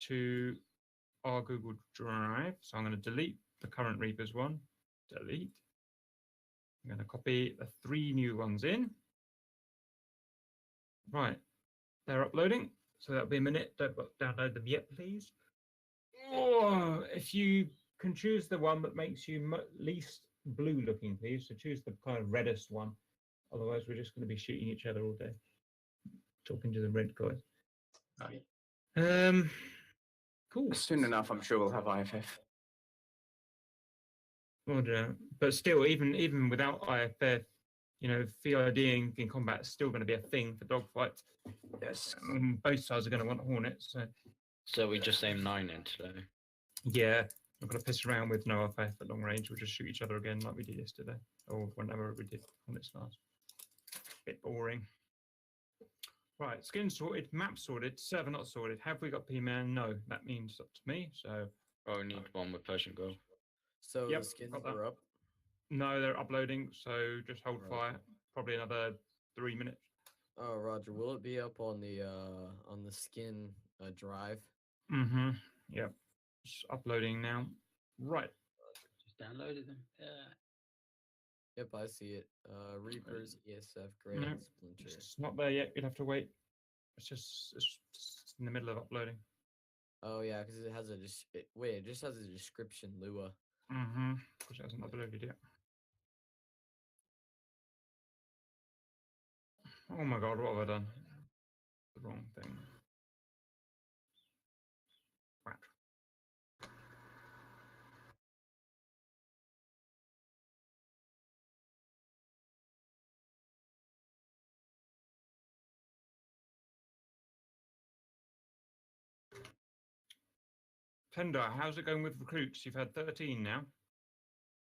to our Google Drive. So I'm going to delete the current Reapers one. Delete. I'm going to copy the 3 new ones in. Right. They're uploading. So that'll be a minute. Don't download them yet, please. Oh, if you can choose the one that makes you least blue looking, please. So choose the kind of reddest one. Otherwise, we're just going to be shooting each other all day. Talking to the red guys. Cool. Soon enough, I'm sure we'll have IFF. Well, but still, even without IFF, you know, VIDing in combat is still going to be a thing for dogfights. Yes. Both sides are going to want Hornets. So we just aim 9 in today. Yeah, I'm going to piss around with no IFF at long range. We'll just shoot each other again like we did yesterday, or whenever we did Hornets last. Bit boring. Right, skin sorted, map sorted, server not sorted. Have we got P-Man? No, that means up to me. So, we need one with Persian Gulf. So Yep, the skins got that. are up. no, they're uploading. So just hold Right. fire. Probably another 3 minutes. Oh, Roger, will it be up on the skin drive? Mm-hmm. Yep. It's uploading now. Right. Just downloaded them. Yeah. Yep, I see it. Reapers, ESF, Grey, No, Splinter. It's not there yet. You'll have to wait. It's just in the middle of uploading. Oh yeah, because it has a it just has a description, Lua. Mm-hmm. Because it hasn't uploaded yet. Oh my god, what have I done? The wrong thing. Crap. Tender, how's it going with recruits? You've had 13 now.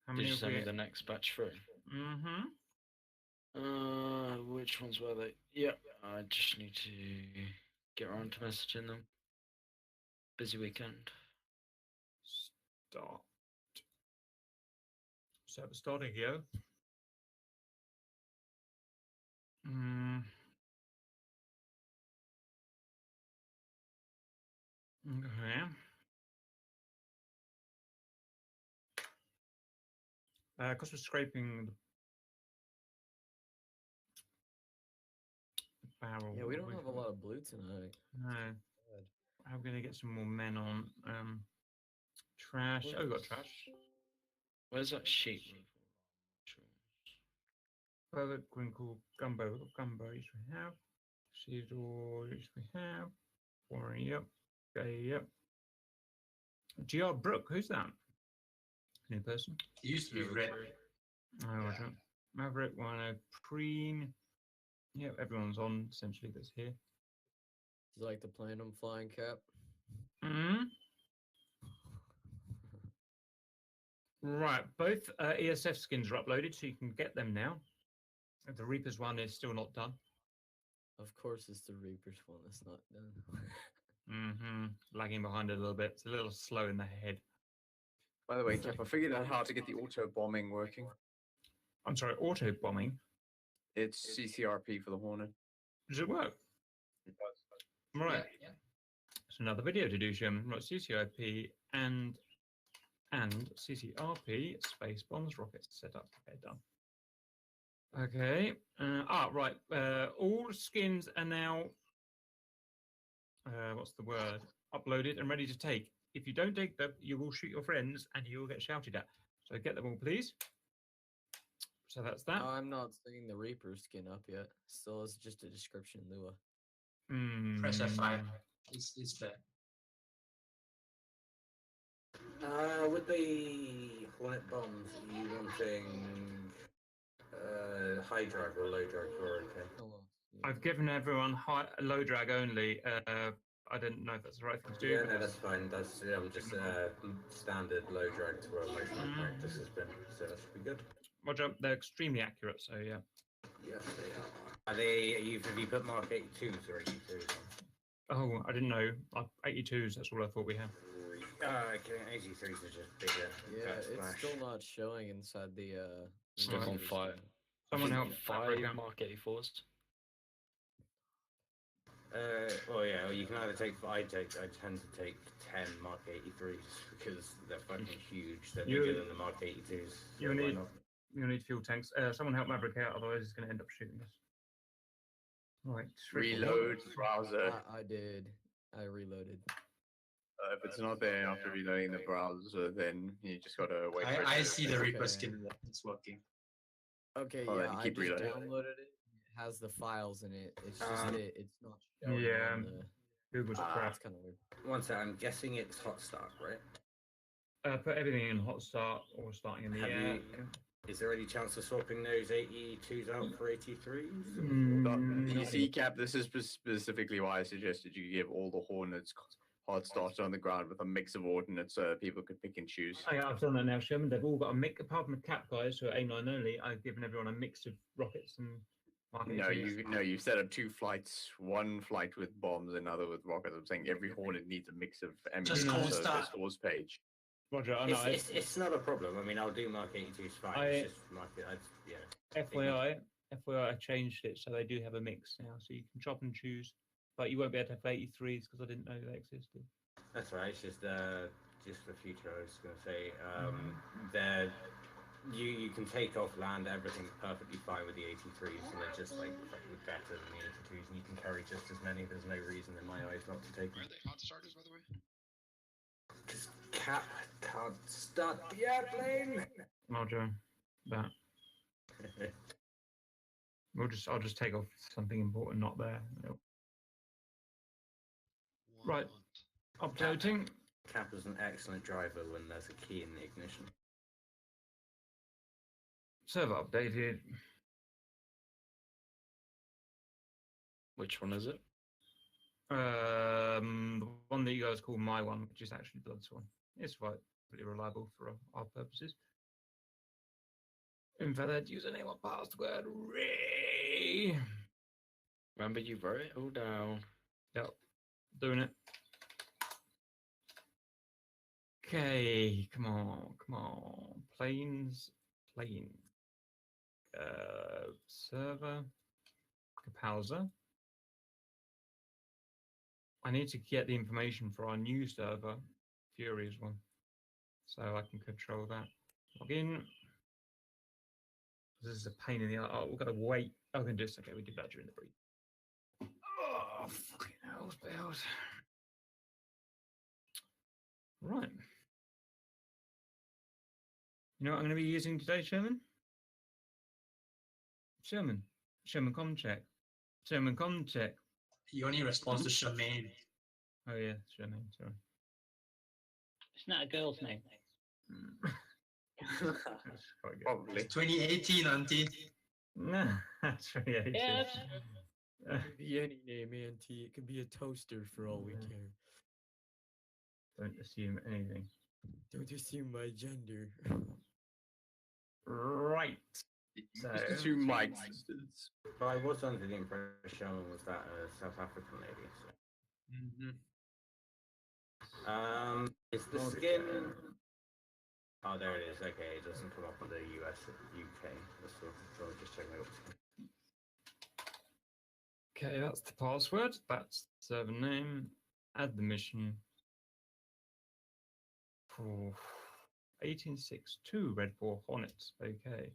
How Did many you have send we? me the next batch through? Mm-hmm. Which ones were they? Yeah, I just need to get around to messaging them. Busy weekend. Start. Server starting, yo. Okay. Because we're scraping the barrel. Yeah, we don't have a lot of blue tonight. No. Good. How are we going to get some more men on? Trash. Oh, we got trash. Where's that sheet? Further Grinkle, Gumbo. We've got Gumbo. Yes, we have. Seedor. Yes, we have. Warren. Yep. Okay. Yep. GR Brook. Who's that? New person. It used to be red. Oh, Yeah. okay. Maverick, Wino, Preen. Yep, everyone's on essentially that's here. Do you like the Platinum Flying Cap? Mm-hmm. Right, both ESF skins are uploaded, so you can get them now. The Reapers one is still not done. Of course, it's the Reapers one that's not done. Mm-hmm. Lagging behind a little bit. It's a little slow in the head. By the way, Jeff, I figured out how to get the auto bombing working. I'm sorry, auto bombing. It's CCRP for the Hornet. Does it work? It does. Right. Yeah. It's another video to do, Sherman. Right, CCIP and CCRP space bombs rockets set up. Okay, done. Okay. Right. All skins are now. What's the word? Uploaded and ready to take. If you don't take them, you will shoot your friends and you will get shouted at. So get them all, please. So that's that. I'm not seeing the Reaper skin up yet. Still, it's just a description, Lua. Press F5. It's there. With the Hornet bombs, are you wanting high drag or low drag or okay? Hold on. I've given everyone low drag only. I didn't know if that's the right thing to do. Yeah, but no, that's fine. That's just standard low drag to where emotional practice has been, so that should be good. Roger, they're extremely accurate, so yeah. Yes, they are. Are they? Have you put Mark 82s or 82s on? Oh, I didn't know. 82s, that's all I thought we had. Okay, 83s are just bigger. Yeah, fat it's splash. still not showing inside the. Still on Reaper fire. skin. Someone help. 5 Mark 84s. Well, yeah, or you can either take. I tend to take 10 Mark 83s because they're fucking huge. They're You- bigger than the Mark 82s. you so why need- not? You'll need fuel tanks. Someone help Maverick out, otherwise he's going to end up shooting us. Right. Reload browser. I did. I reloaded. If it's not there after reloading the browser, then you just gotta wait for it. I to see the finish. Reaper Okay. skin. It's working. Okay, Well, then yeah, I keep just reloading. downloaded it. It has the files in it. It's just Um, it's not showing yeah, on the. Google's crap. That's kind of weird. One sec, I'm guessing it's hot start, right? Put everything in hot start or starting in the Have air. you- Is there any chance of swapping those 82s out for 83s? Mm, You see, Cap, this is specifically why I suggested you give all the Hornets hard starts on the ground with a mix of ordnance so people could pick and choose. I've done that now, Sherman. They've all got a mix, apart from the cap guys who are A9 only. I've given everyone a mix of rockets and Mark No, 82s. you've set up 2 flights, one flight with bombs, another with rockets. I'm saying every Hornet needs a mix of Just ammunition. cold So start. this stores page. Roger, I know. It's not a problem. I mean, I'll do Mark 82s fine. It's just Mark, yeah. FYI, I changed it so they do have a mix now, so you can chop and choose. But you won't be able to have 83s because I didn't know they existed. That's right. It's just for future. I was going to say, they're you can take off land. Everything's perfectly fine with the 83s, and they're just like fucking better than the 82s, and you can carry just as many. There's no reason in my eyes not to take Where them. are they hot starters, by the way? Because Cap can't start the airplane. Roger, that. I'll just take off something important not there. Right. Uploading. Cap is an excellent driver when there's a key in the ignition. Server updated. Which one is it? The one that you guys call my one, which is actually Blood's one. It's right, pretty reliable for our purposes. Invalid username or password. Ray. Remember, you wrote it all down. Yep, doing it. Okay, come on. Planes. Server. Kapowser. I need to get the information for our new server, Fury's one, so I can control that. Log in. This is a pain in the ass. Oh, we've got to wait. Oh, we can do this. Okay, we did that during the break. Oh, fucking hell, bells. Right. You know what I'm going to be using today, Sherman? Sherman Comcheck. Sherman Comcheck. He only responds to Charmaine. Oh yeah, Sherman. Sorry. It's not a girl's name. That's quite good. Probably. 2018, Auntie. No, that's really ancient. Yeah, It could be any name, Auntie. It could be a toaster for all we Yeah. care. Don't assume anything. Don't assume my gender. Right. So, Just 2 mic sisters. But I was under the impression Sherman was that South African lady. So. Is the skin? Oh, there it is. Okay, it doesn't come up on the US, UK. That's what I'm just checking out. okay, that's the password. That's the server name. Add the mission. 1862 Red 4 Hornets. Okay.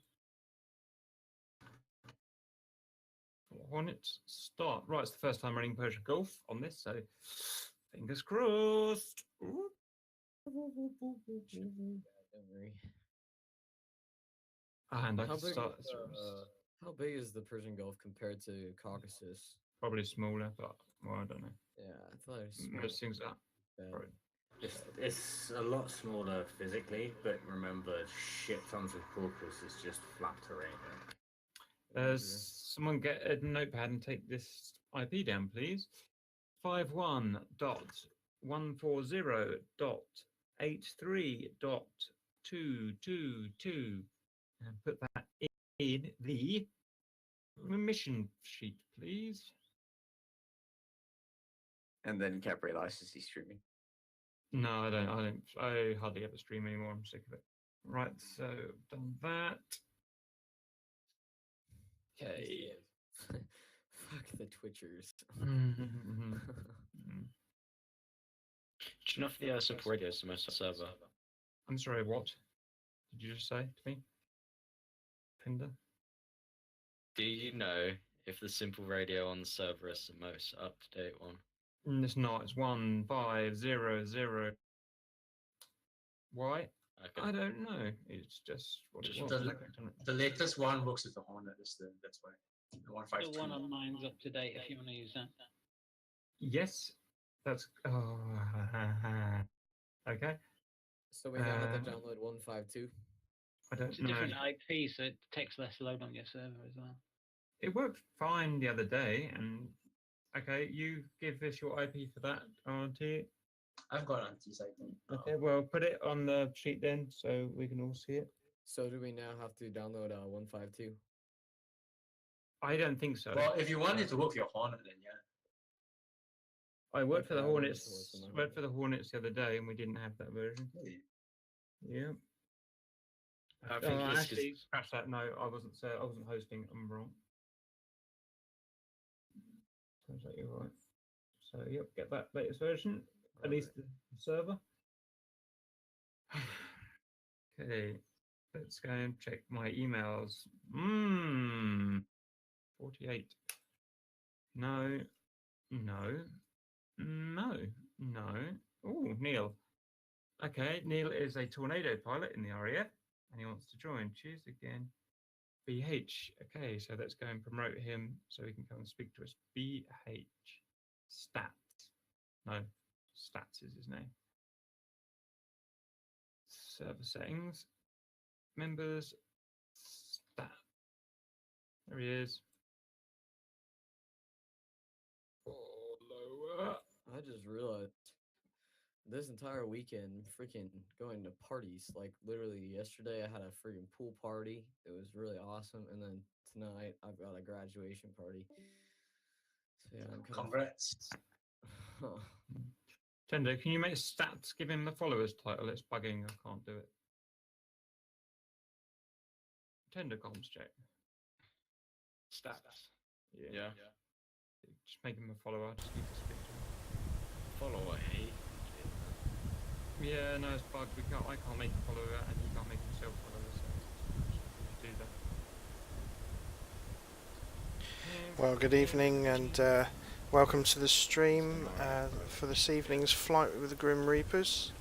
Hornets start. Right, it's the first time running Persian Gulf on this, so fingers crossed. Ooh. Don't worry. And I How can big, start. how big is the Persian Gulf compared to Caucasus? Probably smaller, but well, I don't know. Yeah, I thought it was small. Most things are. bad. Probably. It's a lot smaller physically, but remember, shit tons of Caucasus is just flat terrain. Someone get a notepad and take this IP down, please. 51.140.83.222 and put that in the mission sheet, please. And then Cap realizes he's streaming. No, I don't. I hardly ever stream anymore. I'm sick of it. Right, so done that. Okay. Fuck the Twitchers. Mhm. Do you know if the simple radio is the most server? I'm sorry, what did you just say to me? Pinder? Do you know if the simple radio on the server is the most up-to-date one? It's not. It's 1500. Why? Okay. I don't know. It's just what it Just was. the- I clicked on it. The latest one works with the Hornet. That's why. The The 152. one on mine's up to date if you want to use that. Yes, that's. Oh, okay. So we now have to Uh, download 152. I don't It's a know. different IP, so it takes less load on your server as well. It worked fine the other day, and okay, you give us your IP for that, RT. I've got antis, I think. Okay, well, put it on the sheet then, so we can all see it. So do we now have to download 152? I don't think so. Well, if you want it to work for your Hornet, then yeah. I worked for the Okay, I want it to Hornets. work for my Worked for the Hornets the other day, and we didn't have that version. Hey, Yeah. I think Oh, it's actually, just- scratch that. No, I wasn't hosting. I'm wrong. Sounds like you're right. So yep, get that latest version. At least the server. Okay, let's go and check my emails. 48. No. Oh, Neil. Okay, Neil is a tornado pilot in the RAF, and he wants to join. Choose again. BH. Okay, so let's go and promote him so he can come and speak to us. BH. Stats. No, Stats is his name. Server settings. Members. Stat. There he is. Follower. I just realized this entire weekend freaking going to parties. Like literally yesterday I had a freaking pool party. It was really awesome. And then tonight I've got a graduation party. So yeah, I'm kind congrats. of Tender, can you make Stats give him the followers title? It's bugging. I can't do it. Tender comms check. Stats. Yeah. Yeah. Just make him a follower. I just need to speak to him. Follower, hey. Yeah, no, it's bugged. I can't make a follower, and he can't make himself follower. So just do that. Well, good evening and welcome to the stream for this evening's flight with the Grim Reapers.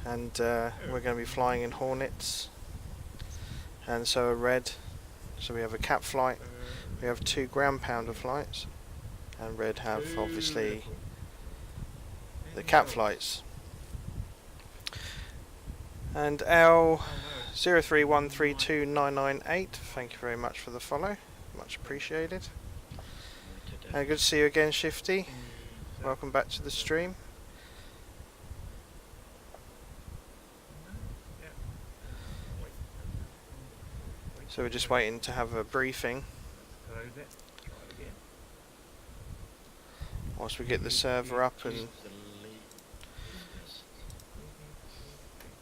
And we're going to be flying in Hornets, and so are Red. So we have a cap flight, we have 2 ground pounder flights, and Red have obviously the cap flights. And L 03132998, thank you very much for the follow, much appreciated. Good to see you again, Shifty. Welcome back to the stream. So we're just waiting to have a briefing Close it. Try it again. whilst we get the server up and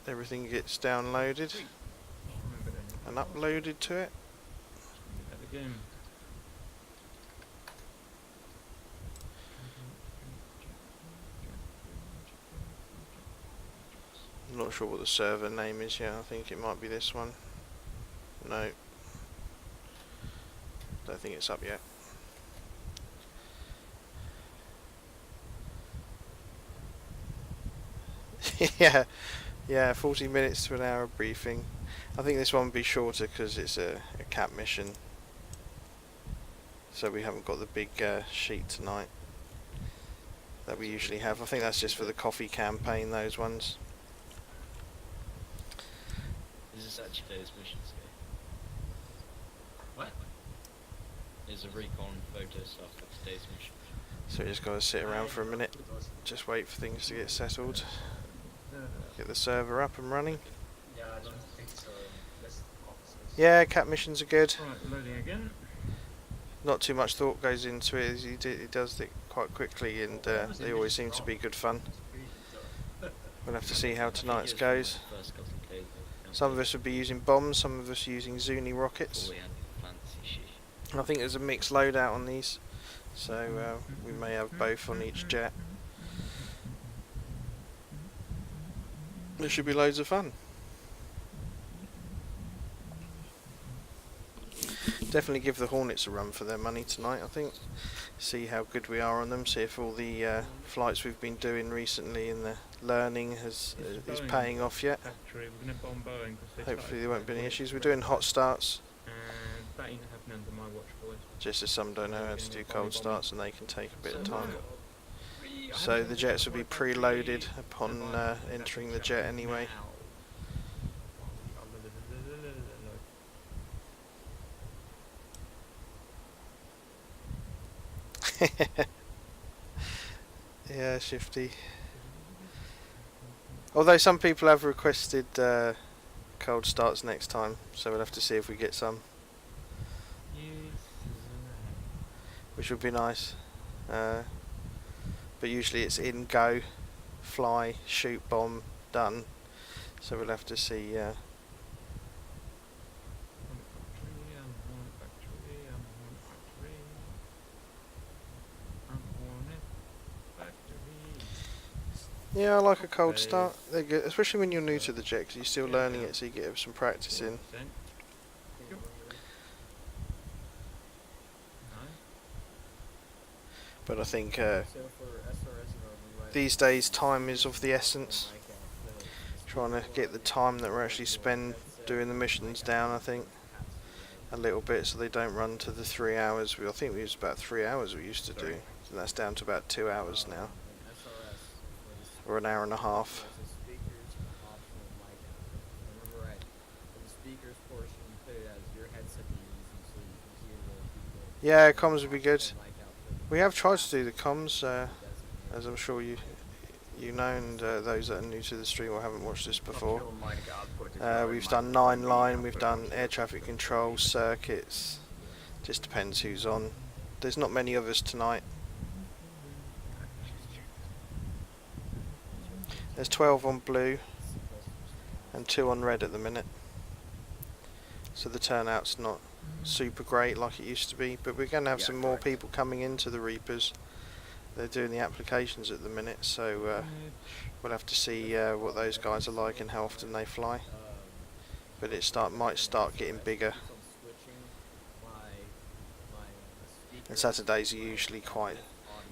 everything gets downloaded Remember then. and uploaded to it. Do that again. I'm not sure what the server name is yet. I think it might be this one. No. Don't think it's up yet. yeah, 40 minutes to an hour briefing. I think this one will be shorter because it's a cap mission. So we haven't got the big sheet tonight that we usually have. I think that's just for the coffee campaign, those ones. Is this actually today's mission scale? What? Is a recon photo stuff for today's mission? So we just got to sit around for a minute, just wait for things to get settled, get the server up and running. Yeah, I don't think so. That's officers. Yeah, cap missions are good. Right, loading again. Not too much thought goes into it, as he does it quite quickly, and they always seem to be good fun. We'll have to see how tonight's goes. First couple of days, Some of us will be using bombs, some of us using Zuni rockets. before we had fancy shit. I think there's a mixed loadout on these. So we may have both on each jet. It should be loads of fun. Definitely give the Hornets a run for their money tonight, I think. See how good we are on them, see if all the flights we've been doing recently and the learning is paying off yet. Factory. We're going to bomb Boeing. 'Cause they Hopefully started there won't be any flying issues. We're Hornets doing red hot starts, and that ain't happening under my watch, boys. just as some don't know how to do cold starts and they can take a bit of time. I So haven't the done jets the will be factory preloaded upon survival entering the factory jet chapter anyway. now. Yeah, Shifty. Although some people have requested cold starts next time, so we'll have to see if we get some, which would be nice. But usually it's in, go, fly, shoot, bomb, done. So we'll have to see. Yeah, I like a cold start. They're good, especially when you're new to the jet, because you're still learning it, so you get some practice in. But I think these days time is of the essence. Trying to get the time that we're actually spend doing the missions down, I think, a little bit, so they don't run to the 3 hours. I think we used about 3 hours we used to do, and that's down to about 2 hours now, or an hour and a half. Yeah, comms would be good. We have tried to do the comms, as I'm sure you know, and those that are new to the stream or haven't watched this before. We've done 9 line, we've done air traffic control, circuits. Just depends who's on. There's not many of us tonight. There's 12 on blue and 2 on red at the minute. So the turnout's not super great like it used to be, but we're going to have some more people coming into the Reapers. They're doing the applications at the minute, so we'll have to see what those guys are like and how often they fly. But it might start getting bigger. And Saturdays are usually quite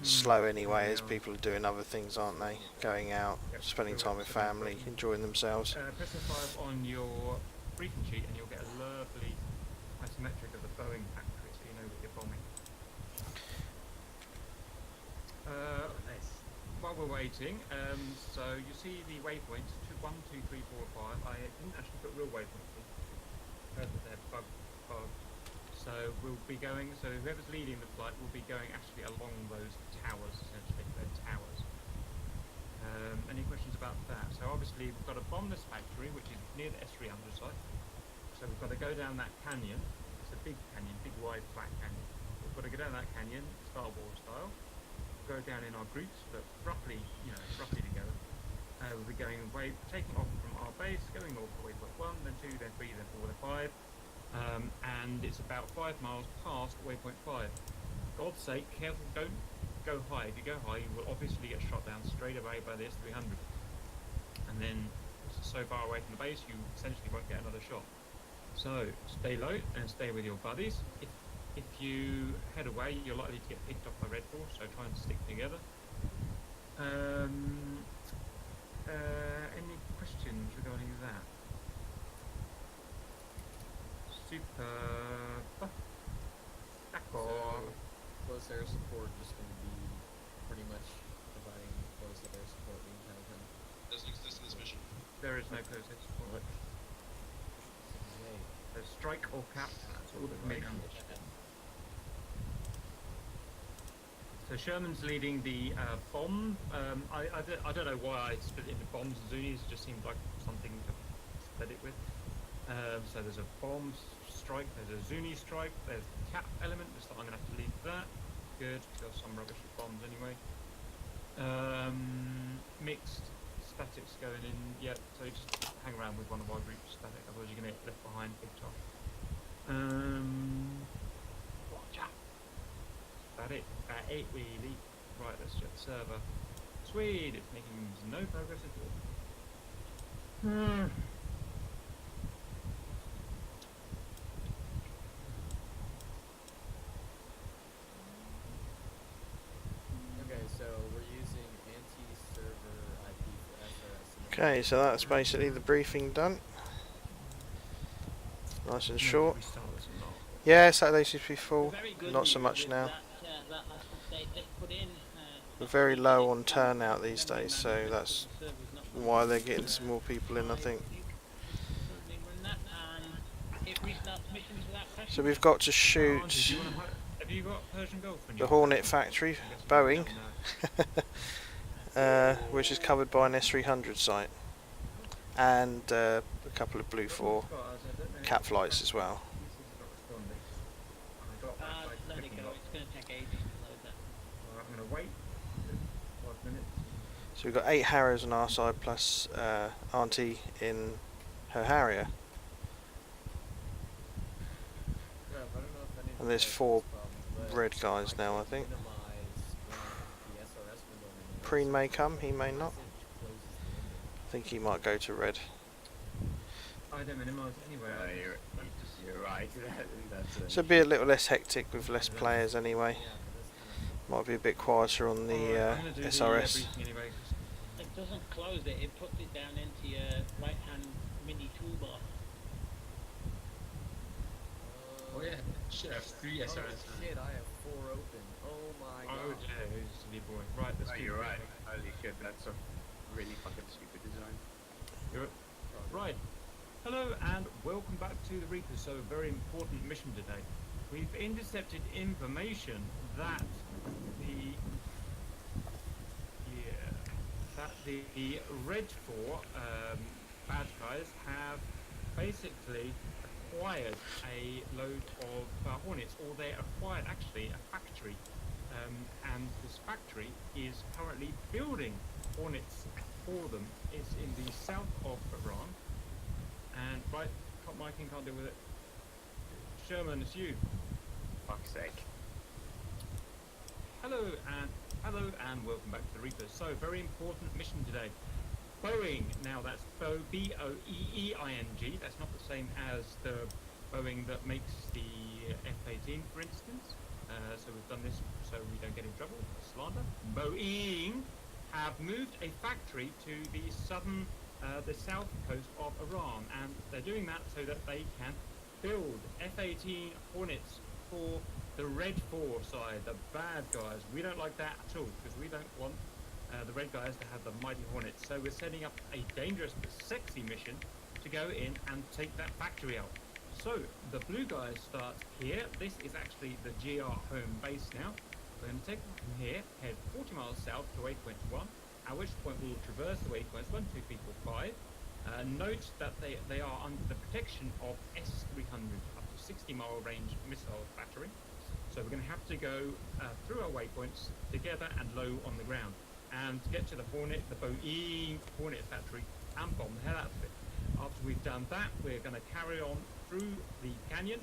slow anyway, as people are doing other things, aren't they? Going out, spending time with family, enjoying themselves. Press F5 on your briefing sheet and you'll get a lovely isometric of the Boeing factory, so you know what you're bombing. While we're waiting, so you see the waypoints 1, 2, 3, 4, 5. I didn't actually put real waypoints in. Heard that they're bugged. So we'll be going. So whoever's leading the flight will be going actually along those towers. Essentially, they're towers. Any questions about that? So obviously we've got to bomb this factory, which is near the S300 site. So we've got to go down that canyon. It's a big canyon, big wide flat canyon. We've got to go down that canyon, Star Wars style. Go down in our groups, but roughly together. We'll be going away, taking off from our base, going north to waypoint 1, then 2, then 3, then 4, then 5. And it's about 5 miles past waypoint 5. God's sake, careful, don't go high. If you go high, you will obviously get shot down straight away by the S300. And then, so far away from the base, you essentially won't get another shot. So, stay low and stay with your buddies. If you head away, you're likely to get picked off by Red Force, so try and stick together. Any questions regarding that? Super. D'accord. Close air support just going to be pretty much providing close air support the entire time. Doesn't exist in this mission. There is no close air support. There's strike or cap. That's all that makes it. So Sherman's leading the bomb. I don't know why I split it into bombs and Zunis. It just seemed like something to split it with. So there's a bomb strike, there's a Zuni strike, there's the cap element, so I'm going to have to lead that. Good, because some rubbish with bombs anyway. Mixed statics going in, yeah, so just hang around with one of our groups static, otherwise you're going to get left behind big time. Watch out. About it really. Right, let's check the server. Sweet, it's making no progress at all. Okay, so we're using anti-server IP for SRS. Okay, so that's basically the briefing done. Nice and short. We start this or not? Yeah, Saturday seems to be full. Very good Not so news much with now. That last update they put in. We're not very only low did it on turnout these memory days, so management, that's so the server's not why running they're at, getting some more people in, I think. currently run that, and it restarts missions without crashing. So we've got to Auntie, do shoot you wanna have you got Persian Gulf? when the you- Hornet factory, I'm guessing you Boeing, don't know. which is covered by an S300 site, and a couple of Blue 4 cat flights as well. Let it go, it's going to take ages to load that. Alright, I'm gonna wait 5 minutes. So we've got 8 Harriers on our side plus Auntie in her Harrier, Yeah, I don't know if any of and you there's guys 4 have this problem, but red guys I now, I can't think. minimize the SRS window anymore, Preen so may come, he may not. message closes the window. I think he might go to red. I don't minimize anywhere. You're right. That's So it'll be a little less hectic with less players anyway. Yeah, but that's kind of Might be a bit quieter on the Alright, I'm gonna do the, SRS. briefing anyway, 'cause It doesn't close it, it puts it down into your right hand mini toolbar. Oh yeah, should have 3 Oh SRS. shit, I have 4 open. Oh my oh god. dear, who's silly boy. Right, let's do you're the right. briefing. Holy shit, that's a really fucking stupid design. Right. Hello and welcome back to the Reapers. So a very important mission today. We've intercepted information that the Red 4 bad guys have basically acquired a load of Hornets, or they acquired actually a factory, and this factory is currently building Hornets for them. It's in the south of Iran. And right, my king can't deal with it. Sherman, it's you. Fuck's sake. Hello and welcome back to the Reapers. So very important mission today. Boeing. Now that's Boeing. That's not the same as the Boeing that makes the F18, for instance. So we've done this so we don't get in trouble. Slander. Boeing have moved a factory to the south coast of Iran, and they're doing that so that they can build F18 Hornets for the Red 4 side, the bad guys. We don't like that at all, because we don't want the Red guys to have the mighty Hornets. So we're setting up a dangerous but sexy mission to go in and take that factory out. So the blue guys start here. This is actually the GR home base now. We're going to take them from here, head 40 miles south to waypoint 1, at which point we will traverse the waypoints 1, 2, 3, 4, 5. Note that they are under the protection of S300, up to 60-mile range missile battery. So we're going to have to go through our waypoints together and low on the ground, and to get to the Hornet, the Boeing Hornet factory, and bomb the hell out of it. After we've done that, we're going to carry on through the canyon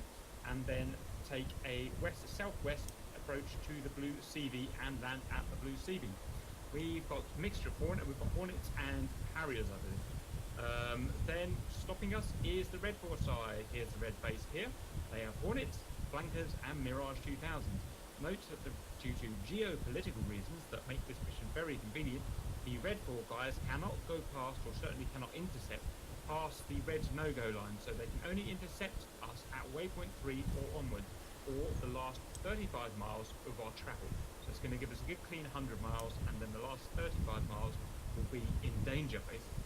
and then take a southwest approach to the Blue CV and land at the Blue CV. We've got a mixture of Hornet, we've got Hornets and Harriers, I believe. Then stopping us is the Red 4 side. Here's the Red base here. They have Hornets, Flankers and Mirage 2000. Note that due to geopolitical reasons that make this mission very convenient, the Red 4 guys cannot go past, or certainly cannot intercept, past the Red no-go line, so they can only intercept us at waypoint 3 or onwards, or the last 35 miles of our travel. So it's going to give us a good clean 100 miles, and then the last 35 miles will be in danger, basically.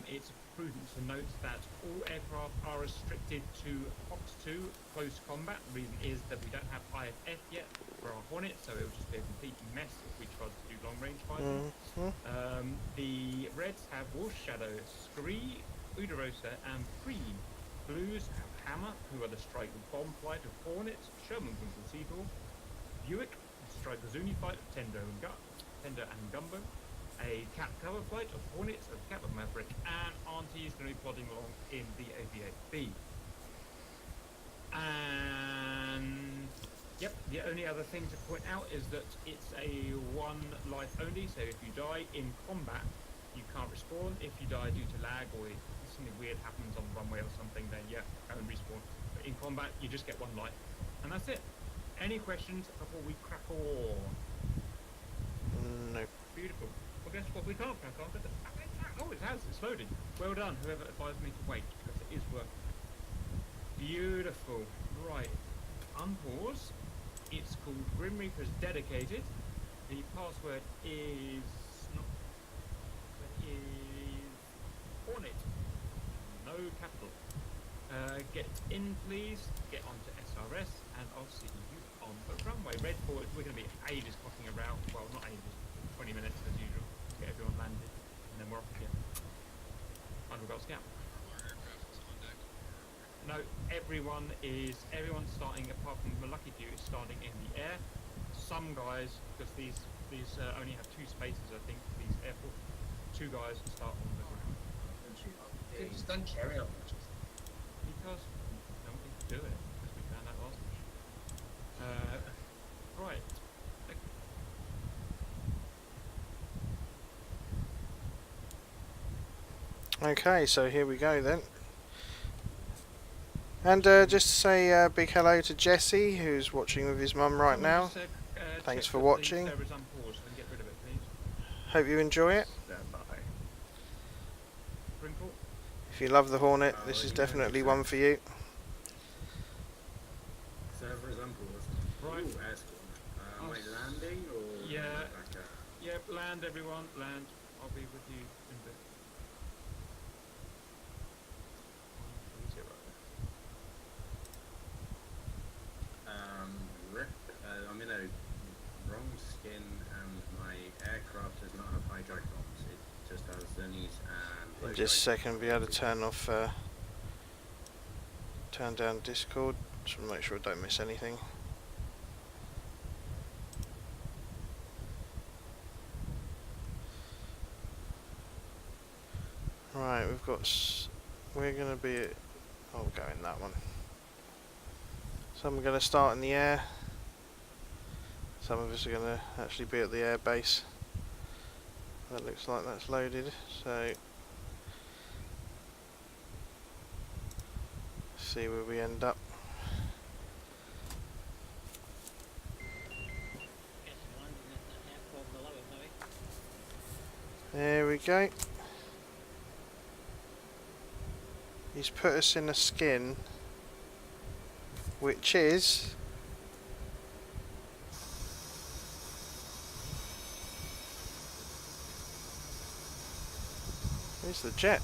It's prudent to note that all aircraft are restricted to Fox 2 close combat. The reason is that we don't have IFF yet for our Hornet, so it will just be a complete mess if we tried to do long-range fighting. The Reds have Wolf Shadow, Scree, Uderosa, and Preen. Blues have Hammer, who are the Strike Bomb flight of Hornets, Sherman Winkle Seagull, Buick, Strike Zuni fight of Tender and Gumbo, a Cap cover flight of Hornets of Cap of Maverick, and Auntie is going to be plodding along in the OV8B. And Yep, the only other thing to point out is that it's a one life only, so if you die in combat, you can't respawn. If you die due to lag or if something weird happens on the runway or something, then yeah, go and respawn. But in combat, you just get one life. And that's it. Any questions before we crack on? No. Beautiful. Well, guess what? We can't crack on. Oh, it has. It's loaded. Well done, whoever advised me to wait, because it is working. Beautiful. Right. Unpause. It's called Grim Reaper's Dedicated. The password is Hornet. No capital. Get in, please. Get onto SRS, and I'll see you on the runway. Red 4. We're going to be ages clocking around. Well, not ages. 20 minutes as usual. Get everyone landed, and then we're off again. We've got scout. No, everyone's starting apart from the lucky few is starting in the air. Some guys, because these only have 2 spaces, I think. These airport, 2 guys will start on the ground. They just don't carry on much. Because no one can do it, as we found out last mission. Right. Okay, so here we go then. And just to say a big hello to Jesse, who's watching with his mum right Someone now. just, Thanks check for that watching. The server's unpaused and get rid of it, please. Hope you enjoy it. Stand by. Sprinkle. If you love the Hornet, this is yeah, definitely sure. one for you. Server is unpaused. Right. Ooh, air squad. Am I landing or Yeah. back up? Yep, land everyone, land. I'll be with you in a bit. 130. Rip. I'm in a wrong skin and my aircraft does not have hijack bombs. It just has zennies and. In just a second, be able to turn off, turn down Discord, just to make sure I don't miss anything. Right, we've got. We're gonna be. Oh, we'll go in that one. Some are gonna start in the air. Some of us are gonna actually be at the air base. That looks like that's loaded. So. See where we end up. Guess we're landing at that airport below us, are we? There we go. He's put us in a skin, which is where's the jet?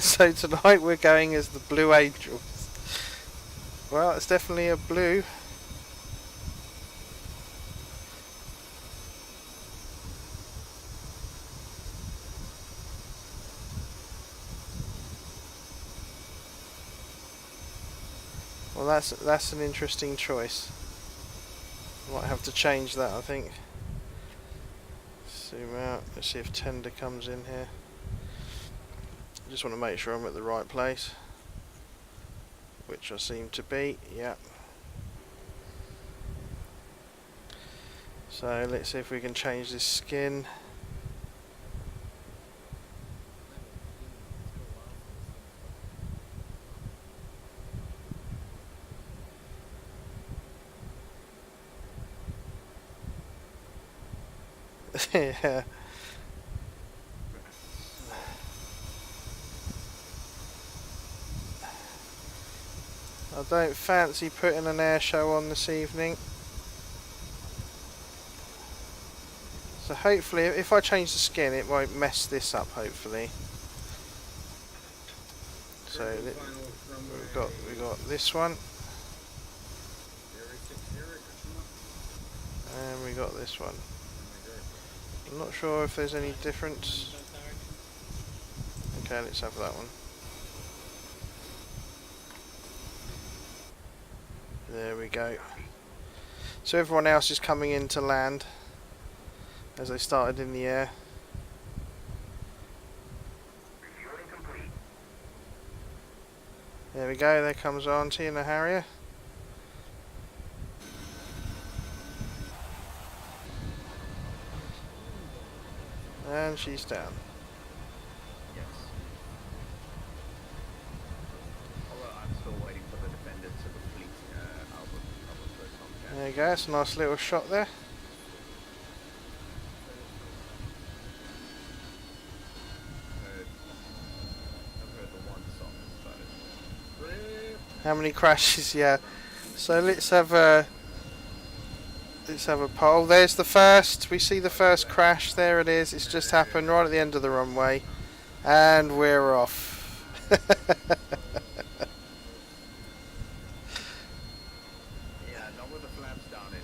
So tonight we're going as the Blue Angels. Well, it's definitely a blue. Well, that's an interesting choice. Might have to change that, I think. Zoom out. Let's see if Tender comes in here. I just want to make sure I'm at the right place, which I seem to be. Yeah. So let's see if we can change this skin. Yeah. I don't fancy putting an air show on this evening. So hopefully, if I change the skin, it won't mess this up, hopefully. So we got this one. And we got this one. I'm not sure if there's any difference. Okay, let's have that one. There we go. So everyone else is coming in to land as they started in the air. There we go, there comes Auntie in the Harrier. And she's down. Yes. Although I'm still waiting for the defenders to complete our first on There you go, it's a nice little shot there. I've heard the one song, but How many crashes? Yeah. So let's have a poll. There's the first. We see the first crash. There it is. It's just happened right at the end of the runway, and we're off. yeah, not with the flaps down. It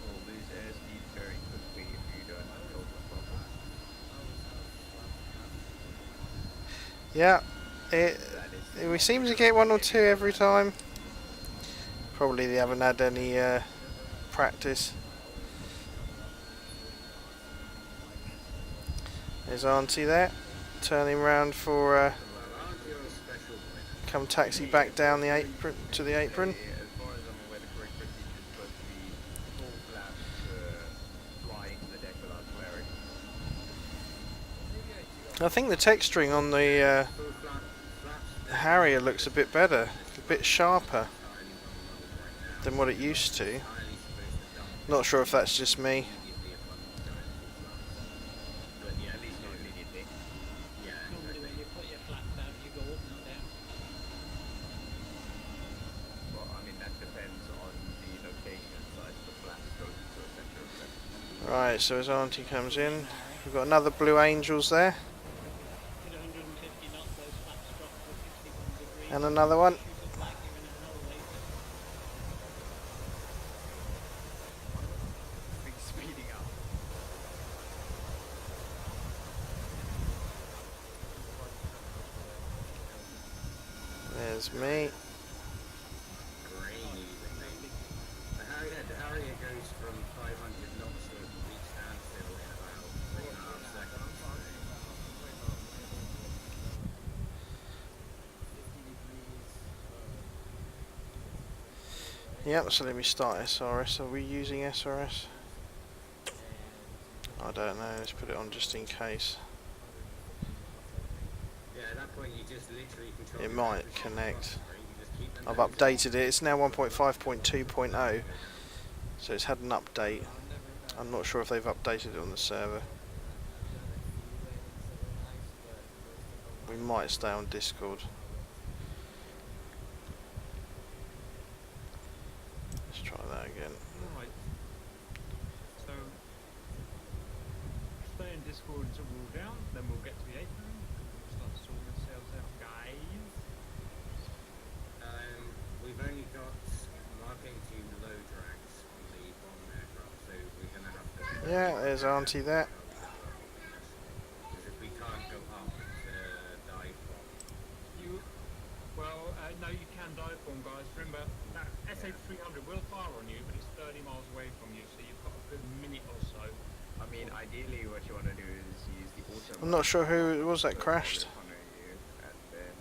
will lose airspeed very quickly if you don't control the properly. Yeah. We seem to get one or two every time. Probably they haven't had any practice. There's Auntie there, turning round for come taxi back down the apron to the apron. As far as I'm aware, the correct procedure is supposed to be full flaps flying to the deck without flaring. I think the texturing on the Harrier looks a bit better, a bit sharper than what it used to. Not sure if that's just me. Normally when you put your flaps out, you go up, not down. Well, I mean, that depends on the location size of the flaps goes to a center of gravity. Right, so as Auntie comes in, we've got another Blue Angels there, At 150 knots, those flaps drop to 61 degrees. and another one. Shoot a flag, you're in an elevator. Big speeding up. There's me. The Harrier goes from 500 knots to a complete standstill in about 3.5 seconds. Yep, so let me start SRS. Are we using SRS? I don't know, let's put it on just in case. Yeah, at that point you just literally control It the might temperature connect. across, right? You just keep them I've down. updated it, it's now 1.5.2.0, so it's had an update. I'm not sure if they've updated it on the server. We might stay on Discord. Let's try that again. Right. So, stay in Discord until we're all down, then we'll get to the apron. We'll start sorting ourselves out, guys. We've only got marking to low drags on the bomb aircraft, so we're going to have to... Yeah, there's Auntie there. Because if we can't go up to dive bomb, No, you can dive bomb, guys. Remember, that SA-300 will fire on you, but it's 30 miles away from you, so you've got a good minute or so. I mean, ideally, what you want to do is use the auto. I'm not sure who it was that so crashed. hold it on you, and then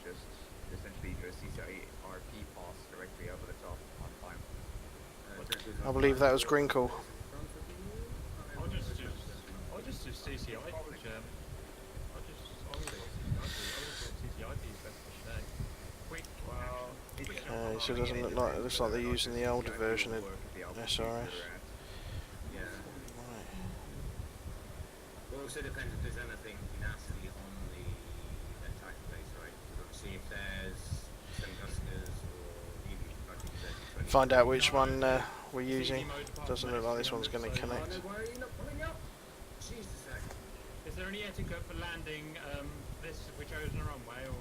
just essentially do a CCRP pass directly over the top on time. I believe that was Grinkle. I'll just do CCI, which, I'll just CCI is best for today. Quick, So it doesn't look like, it looks like they're using the older version of SRS. yeah. Right. It also depends if there's anything nasty on the attack base, right? Because obviously if there's some Huskers or even fucking 30, 20... Find out which one we're using. Doesn't look like this one's going to Oh, connect. no, why are you not pulling up? Jesus, heck. is there any etiquette for landing this whichever is on the runway, or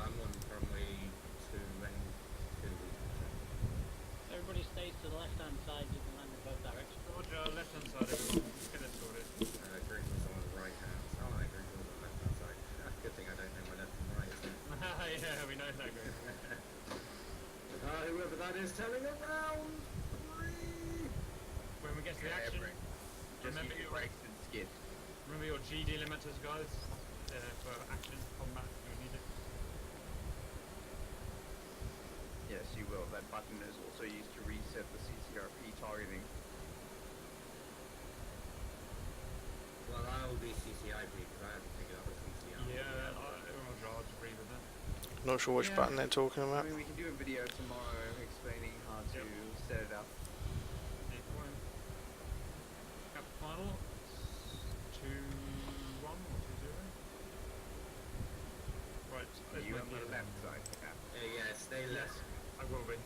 I'm on runway 2 and 2. Everybody stays to the left-hand side, you can land in both directions. Roger, left-hand side, everyone. Let's get it sorted. Green was on the right hand. Oh, no, Green was on the left hand side. Good thing I don't know my left and right, isn't it? Yeah, we know that goes. Whoever that is telling around! When we get to the Yeah, action, brake. Just remember use your, brakes and skid. remember your G delimiters, guys, for action, combat, you need it. Yes, you will. That button is also used to reset the CCRP targeting. Well, I'll be CCIP because I haven't figured out the CCI. Yeah, everyone's hard to agree with that. Not sure which Yeah. button they're talking I about. mean, we can do a video tomorrow explaining how to set it up. Cap final. 2-1 or 2-0. Right. Are there's you my on the gear. left side? Yeah, stay Yes, left I will be.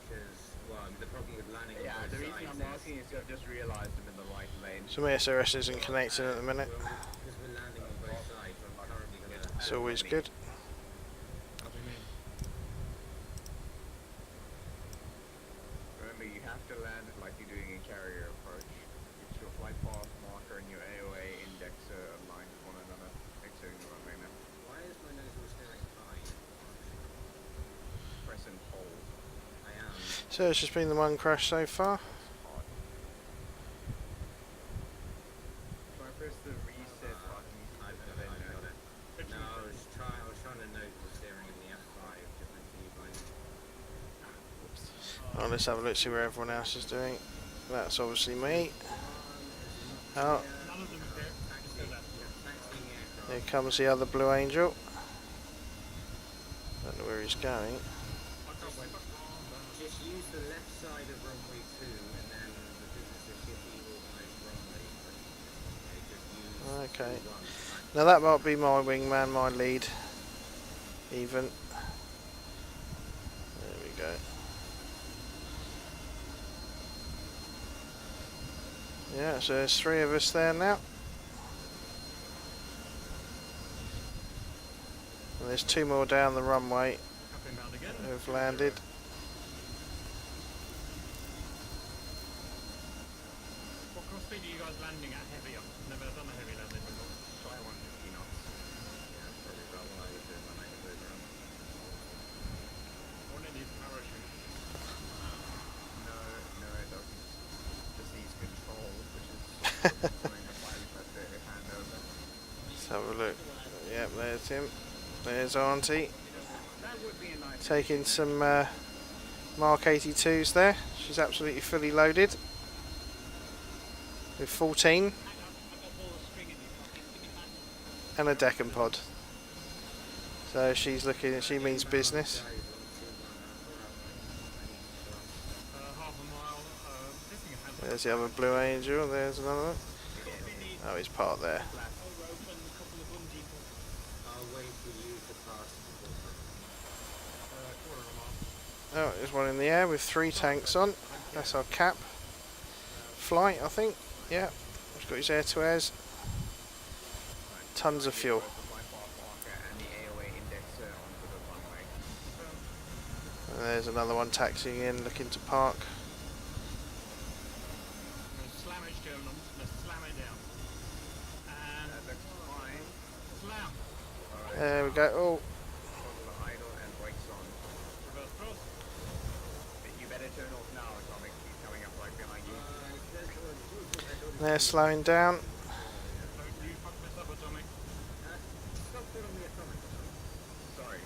because, well, the problem with landing Yeah, on the both reason sides I'm asking is I've just realised I'm in the right lane. So my SRS isn't connecting at the minute. Because we're landing on both sides, I'm currently going to... It's always good. What do you mean? Remember, you have to land it like you're doing a carrier approach. It's your flight path marker and your AOA indexer aligned with one another, exiting the runway map. Why is my nose steering high? Press and hold. I am. So it's just been the one crash so far. Hard. So I press the reset button. I got it. Which No, one? I was trying to note the steering in the F5 different to you guys. Oh, let's have a look, see where everyone else is doing. That's obviously me. Oh, None of them is there. Just go left. Taxiing aircraft. here comes the other Blue Angel. Don't know where he's going. I can't wait. Just use the left side of runway 2 and then because it's a shitty organised runway, just use Okay. 1. Now that might be my wingman, my lead. Even. There we go. Yeah, so there's 3 of us there now. And there's 2 more down the runway Up inbound again. who've landed. What cross speed are you guys landing at heavy? I've never done a heavy landing before. So I want 50 knots. Yeah, probably about what I would do when I go around. Hornet needs parachute. No, it doesn't. Just needs control, which is something the pilot has to hand over. Let's have a look. Yep, there's him. There's Auntie. That would be a nice... Taking some Mark 82s there. She's absolutely fully loaded. With 14 Hang on, I've got all the string in your pocket. Give me time. and a decking pod. So she's looking, she means business. Half a mile. Missing a handle. There's the other Blue Angel, there's another one. Oh, he's parked there. Whole rope and a couple of bungee cords. I'll wait for you to pass the Quarter of a mile. Oh, there's one in the air with 3 tanks on. That's our cap. Flight, I think. Yeah, he's got his air-to-airs. Tons of fuel. The flight path marker and the AOA indexer onto the runway. And there's another one taxiing in, looking to park. I'm going to slam it, German. I'm just going to slam it down. And That looks fine. slam. Alright, There we go. Oh, throttle idle and brakes on. Reverse cross. But you better turn off now, Atomic. He's coming up right behind you. they're slowing down. Don't you fuck this up, Atomic. Stop putting me atomic. Sorry.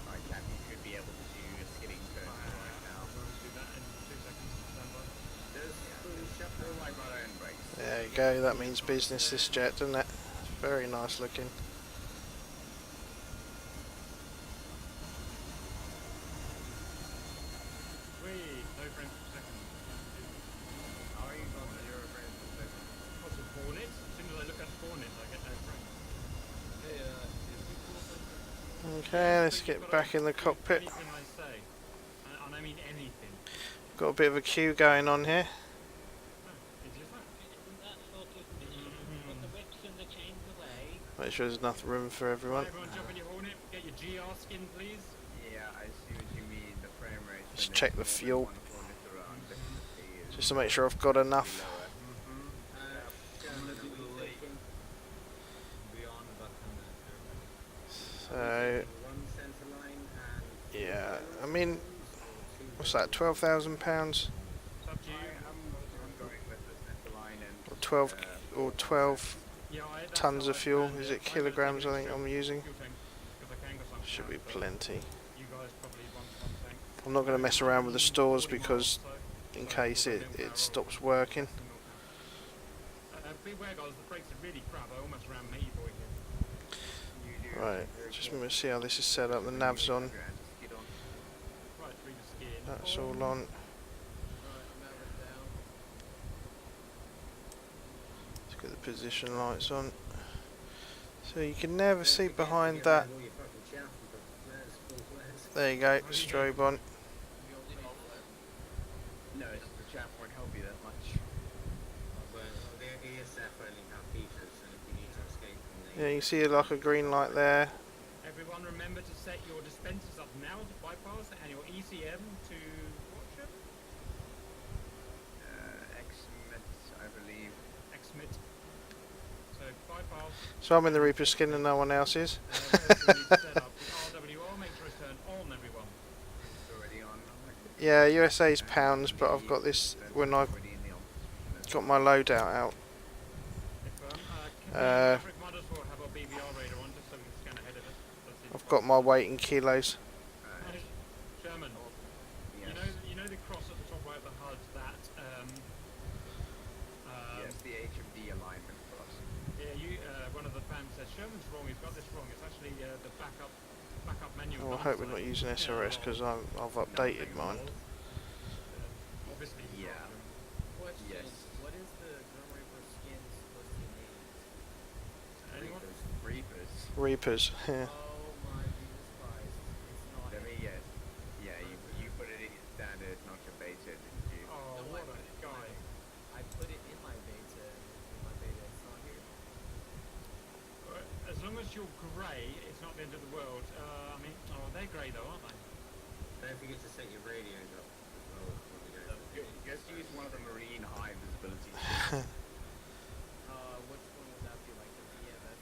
Alright, Cap, you should be able to do a skidding turn right now. I'm going to do that in 2 seconds. Stand by. Full light rudder and brakes. There you go. That means business, this jet, doesn't it? Very nice looking. Wait, no frames per second. How are you going to 0 frames per second? What's it, Hornet? As soon as I look at Hornet, I get no frames. Okay, let's get back in the cockpit. Anything I say, and I mean anything. Got a bit of a queue going on here. Easy as that. Isn't that sort of put the whips and the chains away? Make sure there's enough room for everyone. Everyone jump in your Hornet. Get your GR skin, please. Yeah, I see what you mean. The frame rate. Just when check there's the more fuel. than one Hornet around, definitely is Just to make sure I've got enough. lower. So, One centre line and yeah, I mean, what's that, £12,000? It's up to you. I'm going with the center line and Or 12, or 12 Yeah, that's tons how of I fuel? planned Is it. it I kilograms, I don't think think I'm using? fuel tank, 'cause I can go some Should be pounds, but plenty. You guys probably want one tank. I'm not going to mess around with the stores because in case it stops working. Beware guys, the brakes are really crap. I almost ran me boy here. Right, just let me see how this is set up. The nav's on. Right through the skin. That's all on. Alright, nav it down. Let's get the position lights on. So you can never see behind that. There you go, strobe on. No, it's the chap won't help you that much. Well, the ESF only have heaters, and if you need to escape from the... Yeah, you see like a green light there. Everyone remember to set your dispensers up now to bypass and your ECM to watch them. X-Mit, I believe. X-Mit. So bypass. So I'm in the Reaper skin and no one else is. Set up the RWR, make sure it's turned on everyone. It's already on. Yeah, USA's pounds, but I've got this when I've Already in the on. got my loadout out. Maverick might as well have our BBR radar on just so we can scan ahead of us. That's it. I've got my weight in kilos. Sherman, Yes. you know the cross at the top right of the HUD that Yes, the HMD alignment for us. one of the fans says Sherman's wrong, he's got this wrong. It's actually the backup menu. Oh, I hope we're not using SRS because I've updated mine. Obviously. Yeah. Question, Yes. what is the Grim Reaper skin supposed to mean? Anyone? Reapers. Reapers. Yeah. Oh my Jesus Christ. It's not. Let me guess. Yeah, you put it in your standard, not your beta, didn't you? Oh, No, what I a put it in guy. I put it in my beta. In my beta, it's not here. As long as you're grey, it's not the end of the world. I mean, they're grey though, aren't they? Don't forget to set your radios up as well. when we go. Just use one of the marine high visibility. Which one would that be? Like the VMF?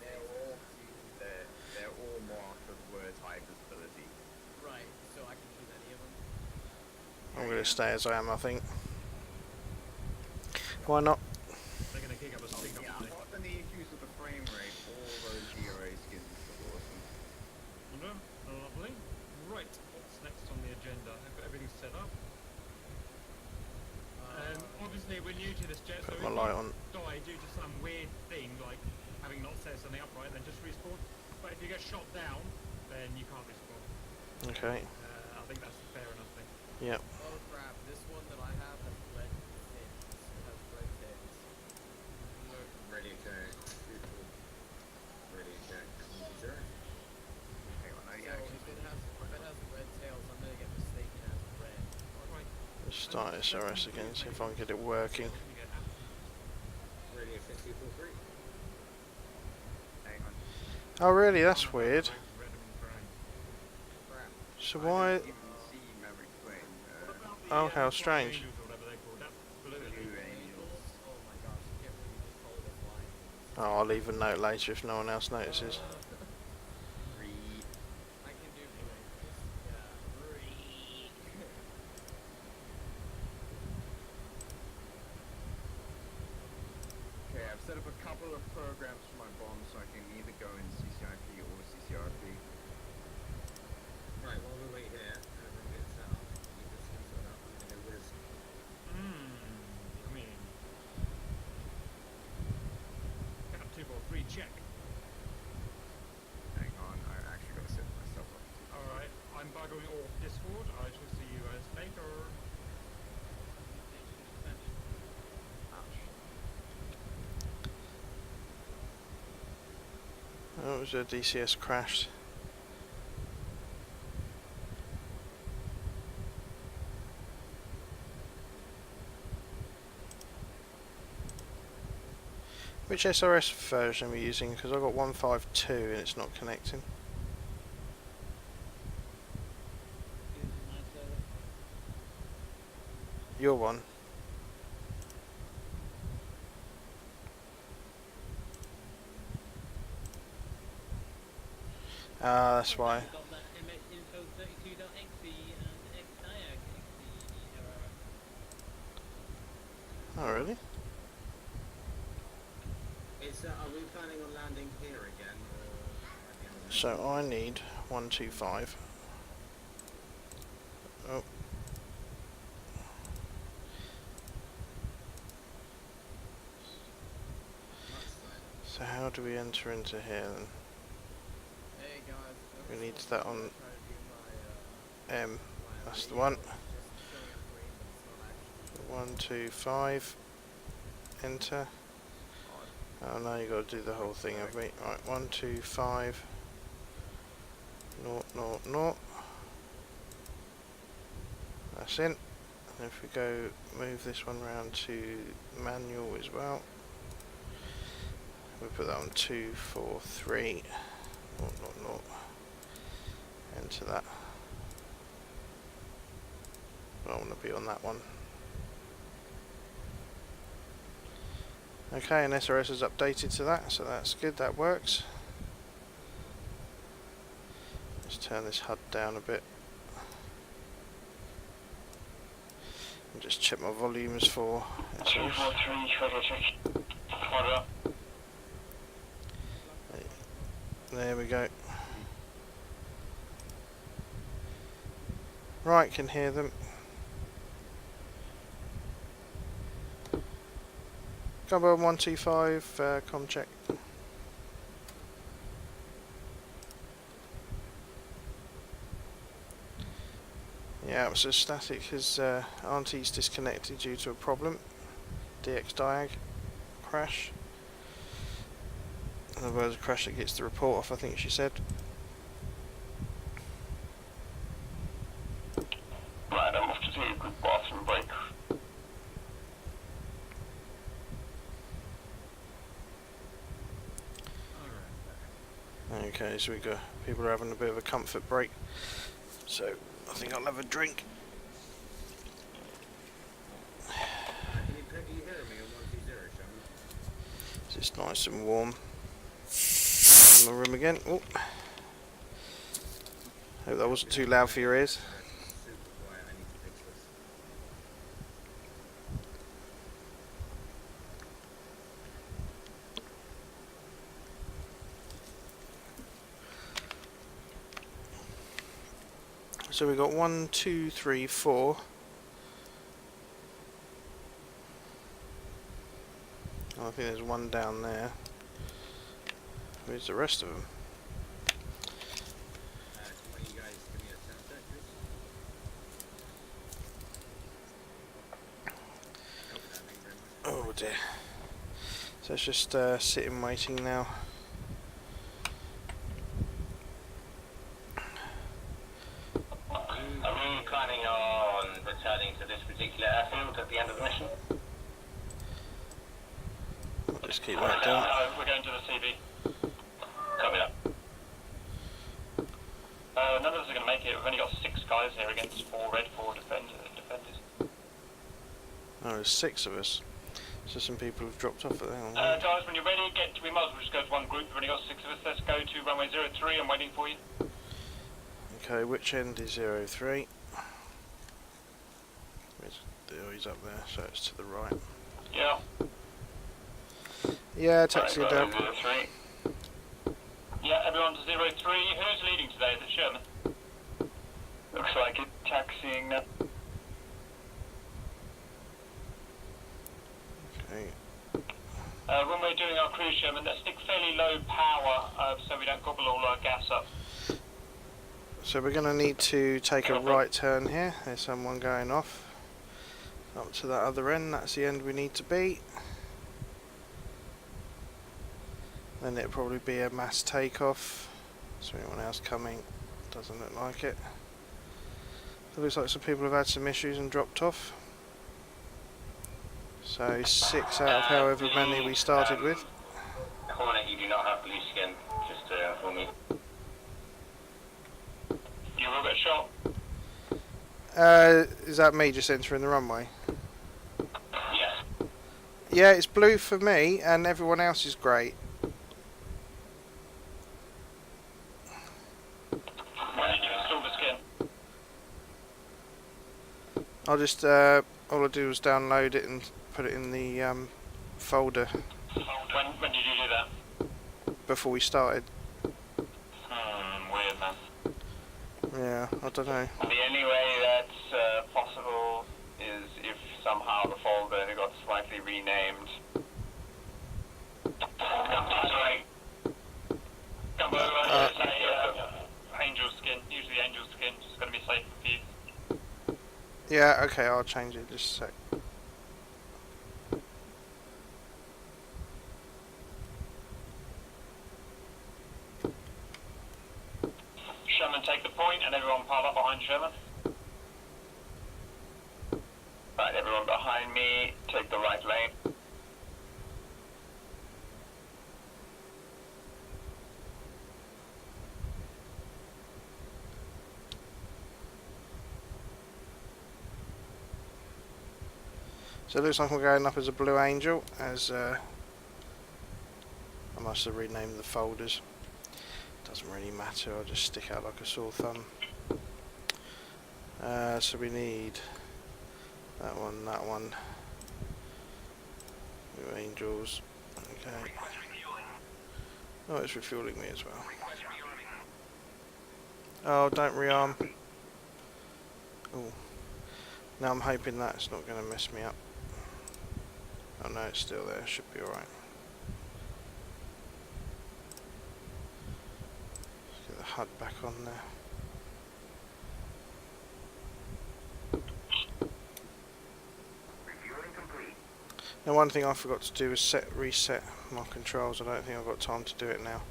They're all marked with words high visibility. Right. So I can choose any of them. I'm going to stay as I am, I think. Why not? They're going to kick up a stick Yeah, up. apart from the issues with the frame rate, all those GRA skins are awesome. Lovely. Right, what's next on the agenda? Everything's set up. Obviously, we're new to this jet, so Put if my light you on. die due to some weird thing, like having not set something up right, then just respawn. But if you get shot down, then you can't respawn. Okay. I think that's a fair enough thing. Yep. Oh crap! This one that I have has red fins. It has red fins. Ready to shoot. Ready to check. Sure. Hang on, I So actually if it has red tails, I'm gonna get mistaken as red. Right. Let's start SRS again, see if I can get it working. You get absolutely Radio 5243. hang on. Oh really? That's weird. red and grey. Crap. So I why... didn't even see Maverick Flame. What about the, Oh, how flying strange. angels or whatever they're called? That's blue, isn't Blue it? Angels. Oh my gosh! I can't believe you just called it a flying. Oh, I'll leave a note later if no one else notices. Reed. I can do blue angels. Yeah. Okay, I've set up a couple of programs for my bomb so I can either go in CCIP or CCRP. Right, while we wait here, everyone gets set up. You can see set up. I'm going to whiz. I mean, Cap 243 check. Hang on, I actually got to set myself up. Alright, I'm bugging off Discord. I shall see you guys later. Oh, it was a DCS crashed. Which SRS version are we using? Because I've got 152 and it's not connecting. Your one. Ah, that's why. Got that info 32.exe and xdiag error. Oh, really? Are we planning on landing here again? Or... So I need 125. Oh, So how do we enter into here then? Hey guys, We ever need since that I on tried to do M. my That's the video, one. it's just showing green, but it's not actually 1, 2, 5. Enter. Oh no, you got to do the whole thing, have we? Right, 1, 2, 5. 0, 0, 0. That's in. And if we go move this one round to manual as well, we put that on 2, 4, 3. 0, 0, 0. Enter that. I don't want to be on that one. Okay, and SRS is updated to that, so that's good, that works. Let's turn this HUD down a bit. And just check my volumes for SRS. There we go. Right, can hear them. Gumbo 125, com check. Yeah, so static has Auntie's disconnected due to a problem. DX diag crash. In other words, a crash that gets the report off, I think she said. Right, I'm off to do a quick bathroom break. Okay, so we got people are having a bit of a comfort break. So I think I'll have a drink. Can you hear me on 120, Shaman? It's just nice and warm. In my room again. Oh. Hope that wasn't too loud for your ears. Super quiet, I need to fix this. So we got 1, 2, 3, 4. Oh, I think there's one down there. Where's the rest of them? Can one of you guys give me a sound check, please? Oh dear. So let's just sit in waiting now. Are we planning on returning to this particular airfield at the end of the mission? I'll just keep that down. No, we're going to the CB. Copy that. None of us are going to make it. We've only got 6 guys here against 4 red, 4 defenders. Oh, there's 6 of us. So some people have dropped off at that one. Guys, when you're ready, we might as well just go to one group. We've only got 6 of us. Let's go to runway 03. I'm waiting for you. Okay, which end is 03? Oh, he's up there, so it's to the right. Yeah. Yeah, taxi right, down. 03. Yeah, everyone to 03. Who's leading today? Is it Sherman? Looks like it. Taxiing now. Okay. When we're doing our cruise, Sherman, let's stick fairly low power so we don't gobble all our gas up. So we're going to need to take a right turn here. There's someone going off. Up to that other end, that's the end we need to be. Then it'll probably be a mass takeoff. Is there anyone else coming? Doesn't look like it. It looks like some people have had some issues and dropped off. So 6 out of however many we started with. Hornet, you do not have blue skin, just to inform you. You will get shot. Is that me just entering the runway? Yes. Yeah, it's blue for me and everyone else is great. When did you install the skin? I'll just, all I do was download it and put it in the folder When did you do that? before we started. Weird, man. Yeah, I don't know. The only way that's possible is if somehow the folder got slightly renamed. Yeah, okay, I'll change it just a sec. Sherman, take the point, and everyone pile up behind Sherman. Right, everyone behind me, take the right lane. So it looks like I'm going up as a Blue Angel, as I must have renamed the folders. Doesn't really matter, I'll just stick out like a sore thumb. So we need that one. Blue Angels, okay. Oh, it's refueling me as well. Oh, don't rearm. Oh, now I'm hoping that's not going to mess me up. Oh no, it's still there, should be alright. Get the HUD back on there. Now one thing I forgot to do was reset my controls. I don't think I've got time to do it now.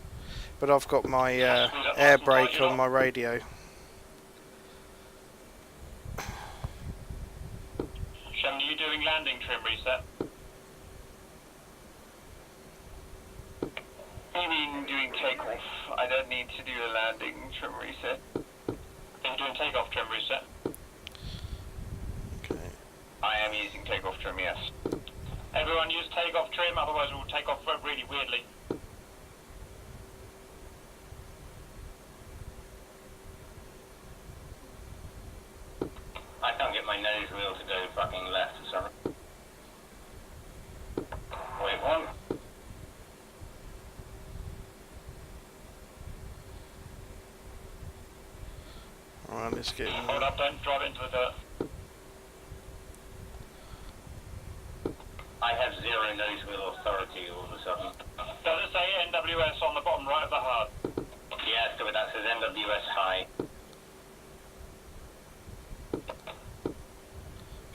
But I've got my air brake on my radio. Shem, are you doing landing trim reset? You mean doing takeoff? I don't need to do a landing trim reset. Are you doing takeoff trim reset? Okay. I am using takeoff trim, yes. Everyone use takeoff trim, otherwise we'll take off really weirdly. I can't get my nose wheel to go fucking left or something. Wait, one. Alright, let's get in Hold there. up, don't drive into the dirt. I have zero nose wheel authority all of a sudden. Does it say NWS on the bottom right of the HUD? Yeah, so that says NWS high.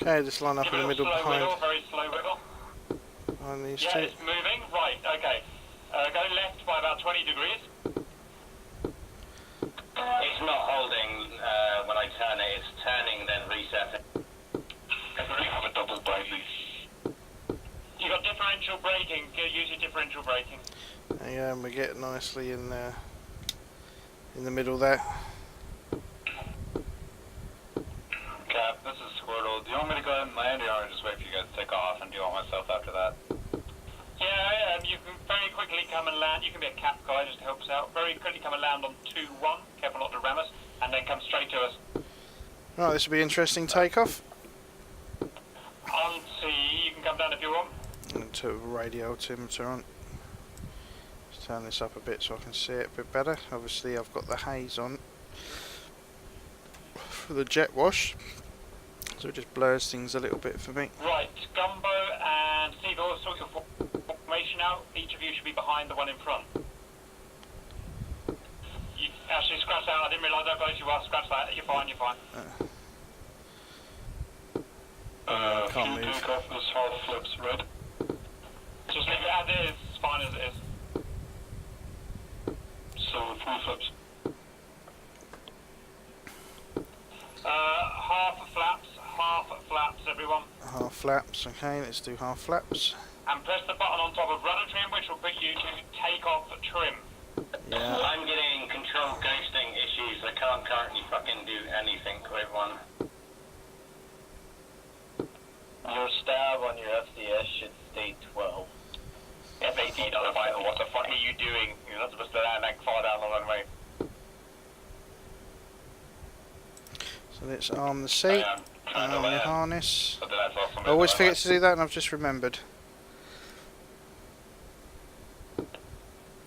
Okay, just line up Give in it the a middle slow behind wiggle, very slow wiggle. these Yeah, two. it's moving. Right, okay. Go left by about 20 degrees. It's not holding when I turn it, it's turning then resetting. I have a double brake. You got differential braking. Use your differential braking. Yeah, and we get nicely in the middle there. Cap, this is Squirtle. Do you want me to go ahead and land, or just wait for you guys to take off and do all myself after that? Yeah, you can very quickly come and land. You can be a cap guy, just to help us out. Very quickly come and land on 2-1. Careful not to ram us, and then come straight to us. Right, this will be interesting takeoff. On C, you can come down if you want. And to radio altimeter on. Let's turn this up a bit so I can see it a bit better. Obviously I've got the haze on for the jet wash, so it just blurs things a little bit for me. Right, Gumbo and Seagull, sort your formation out. Each of you should be behind the one in front. You actually scratch that. I didn't realise how close you are. Scratch that. You're fine. You're fine. Can't move. Take off this hard flips red. Just leave it as it is. It's fine as it is. So full flips. Half flaps, everyone. Half flaps, okay, let's do half flaps. And press the button on top of rudder trim, which will put you to take off trim. Yeah. I'm getting control ghosting issues. I can't currently fucking do anything with one. Your stab on your FCS should stay 12. F18 on the final. What the fuck are you doing? You're not supposed to land that far down the runway. So let's arm the seat, arm the harness. But that's awesome. I always forget to do that and I've just remembered.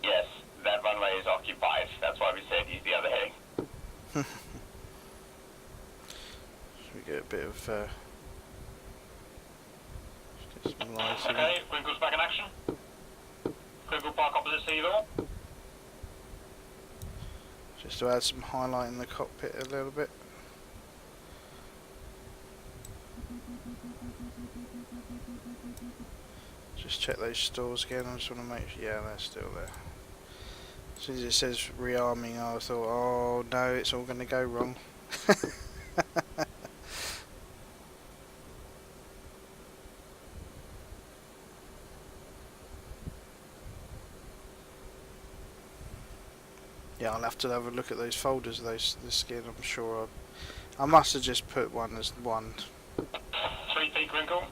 Yes, that runway is occupied. That's why we said use the other heading. Should we get a bit of just get some lighting. Okay, Crinkle's back in action. Crinkle park opposite Seagull. Just to add some highlight in the cockpit a little bit. Just check those stores again. I just want to make sure. Yeah, they're still there. As soon as it says rearming, I thought, oh no, it's all going to go wrong. Yeah, I'll have to have a look at those folders of the skin. I'm sure I must have just put one as one. 3 feet crinkle.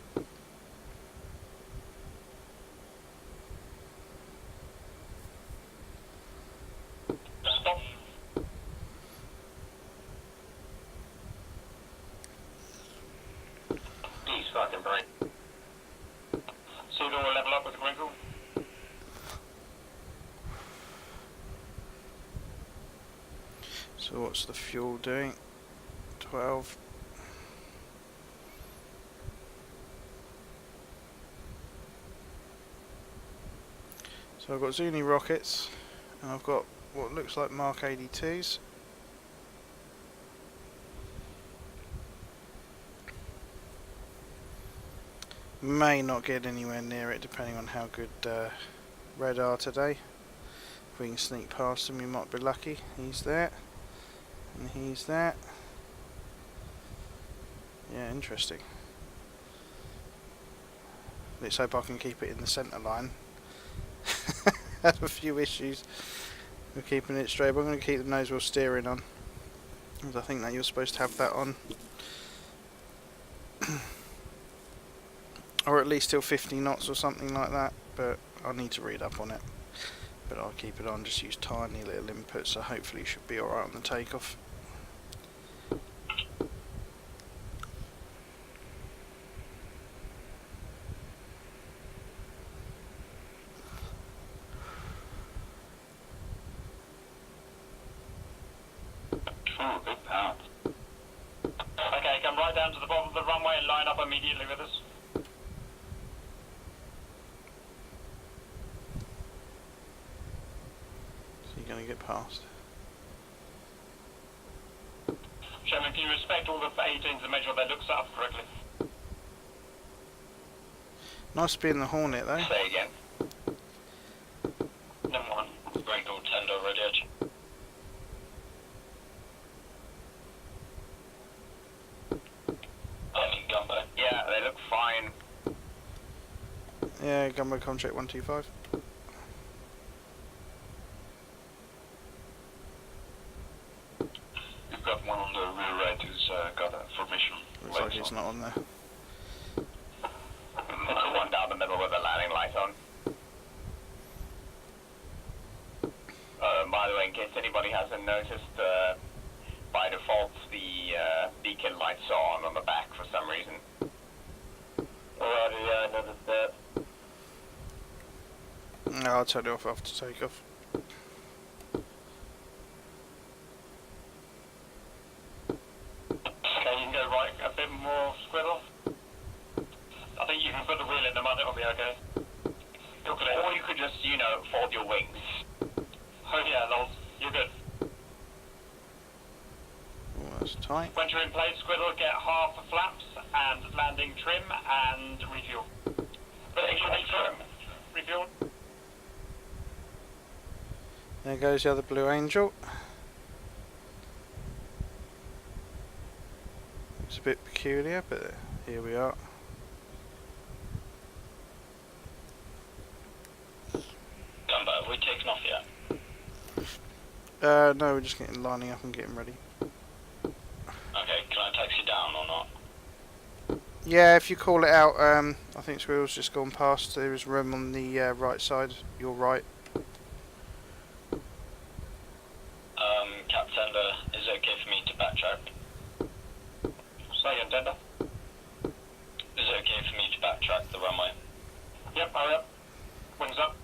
Stop. Please fucking break. Pseudo will level up with the crinkle. So what's the fuel doing? 12. So I've got Zuni rockets, and I've got what looks like Mark 82s. May not get anywhere near it depending on how good Red are today. If we can sneak past him, we might be lucky. He's there. And he's there. Yeah, interesting. Let's hope I can keep it in the centre line. Had a few issues with keeping it straight, but I'm going to keep the nose wheel steering on, because I think that you're supposed to have that on. Or at least till 50 knots or something like that, but I need to read up on it. But I'll keep it on, just use tiny little inputs, so hopefully it should be alright on the takeoff. Oh, big pound. Okay, come right down to the bottom of the runway and line up immediately with us. So you're going to get past. Sherman, can you respect all the 18s and make sure they look set up correctly? Nice to be in the Hornet though. Say again. Number 1. Wrinkle tender red edge. Gumbo. Yeah, they look fine. Yeah, Gumbo contract 125. You've got one on the rear right who's got a formation. Looks like it's not on there. It's the one down the middle with the landing light on. By the way, in case anybody hasn't noticed, by default the beacon lights are on the back for some reason. Alright, yeah, I noticed that. No, I'll turn it off after takeoff. Okay, you can go right a bit more squirrel. I think you can put the wheel in the mud, it'll be okay. Or you could just, you know, fold your wings. Oh yeah, lols, you're good. Oh, that's tight. Once you're in place, squirrel, get half the flaps and landing trim and refuel. But if you need trim, refuel. There goes the other Blue Angel. It's a bit peculiar, but here we are. Gumbo, have we taken off yet? No, we're just lining up and getting ready. Okay, can I taxi down or not? Yeah, if you call it out, I think Squirrel's just gone past. There is room on the right side, your right. Cap tender, is it okay for me to backtrack? Say again, tender. Is it okay for me to backtrack the runway? Yep, hurry up. Wings up.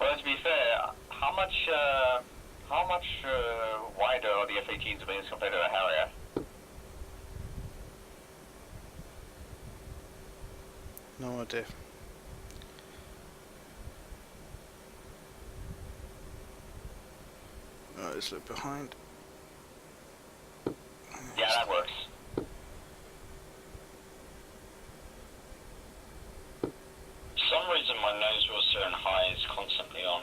Well, to be fair, how much wider are the F18s being compared to the Harrier? No idea. Right, let's look behind. Yeah, that works. For some reason my nose whistle and high is constantly on.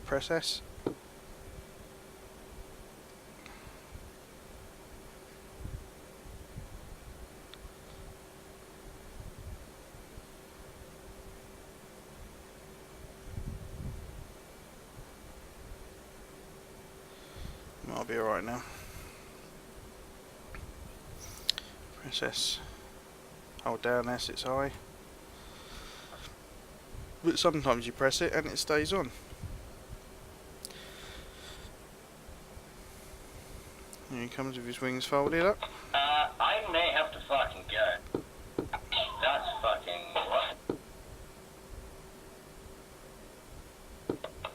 Press S. I'll be alright now. Press S. Hold down S, it's high. But sometimes you press it and it stays on. Here he comes with his wings folded up. I may have to fucking go. That's fucking what?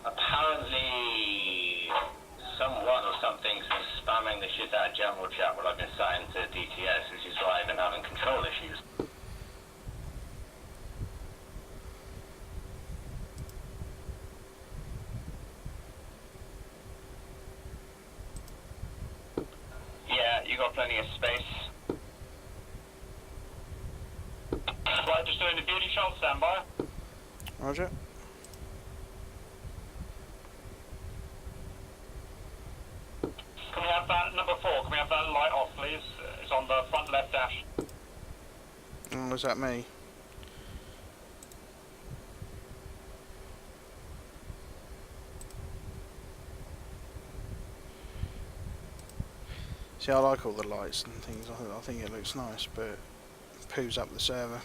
Apparently, someone or something's been spamming the shit out of general chat while I've been sat into DCS, which is why I've been having control issues. Yeah, you got plenty of space. Right, just doing the beauty shot, standby. Roger. Can we have that number 4? Can we have that light off, please? It's on the front left dash. Oh, was that me? See, I like all the lights and things. I think it looks nice, but it poos up the server.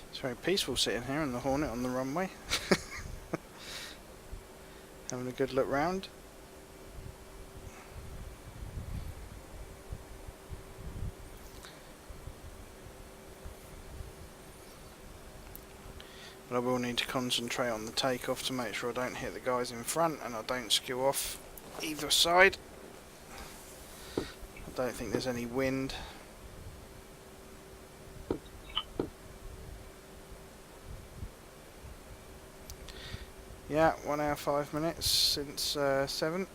It's very peaceful sitting here in the Hornet on the runway. Having a good look round. But I will need to concentrate on the takeoff to make sure I don't hit the guys in front and I don't skew off either side. I don't think there's any wind. Yeah, 1 hour 5 minutes since 7. Okay,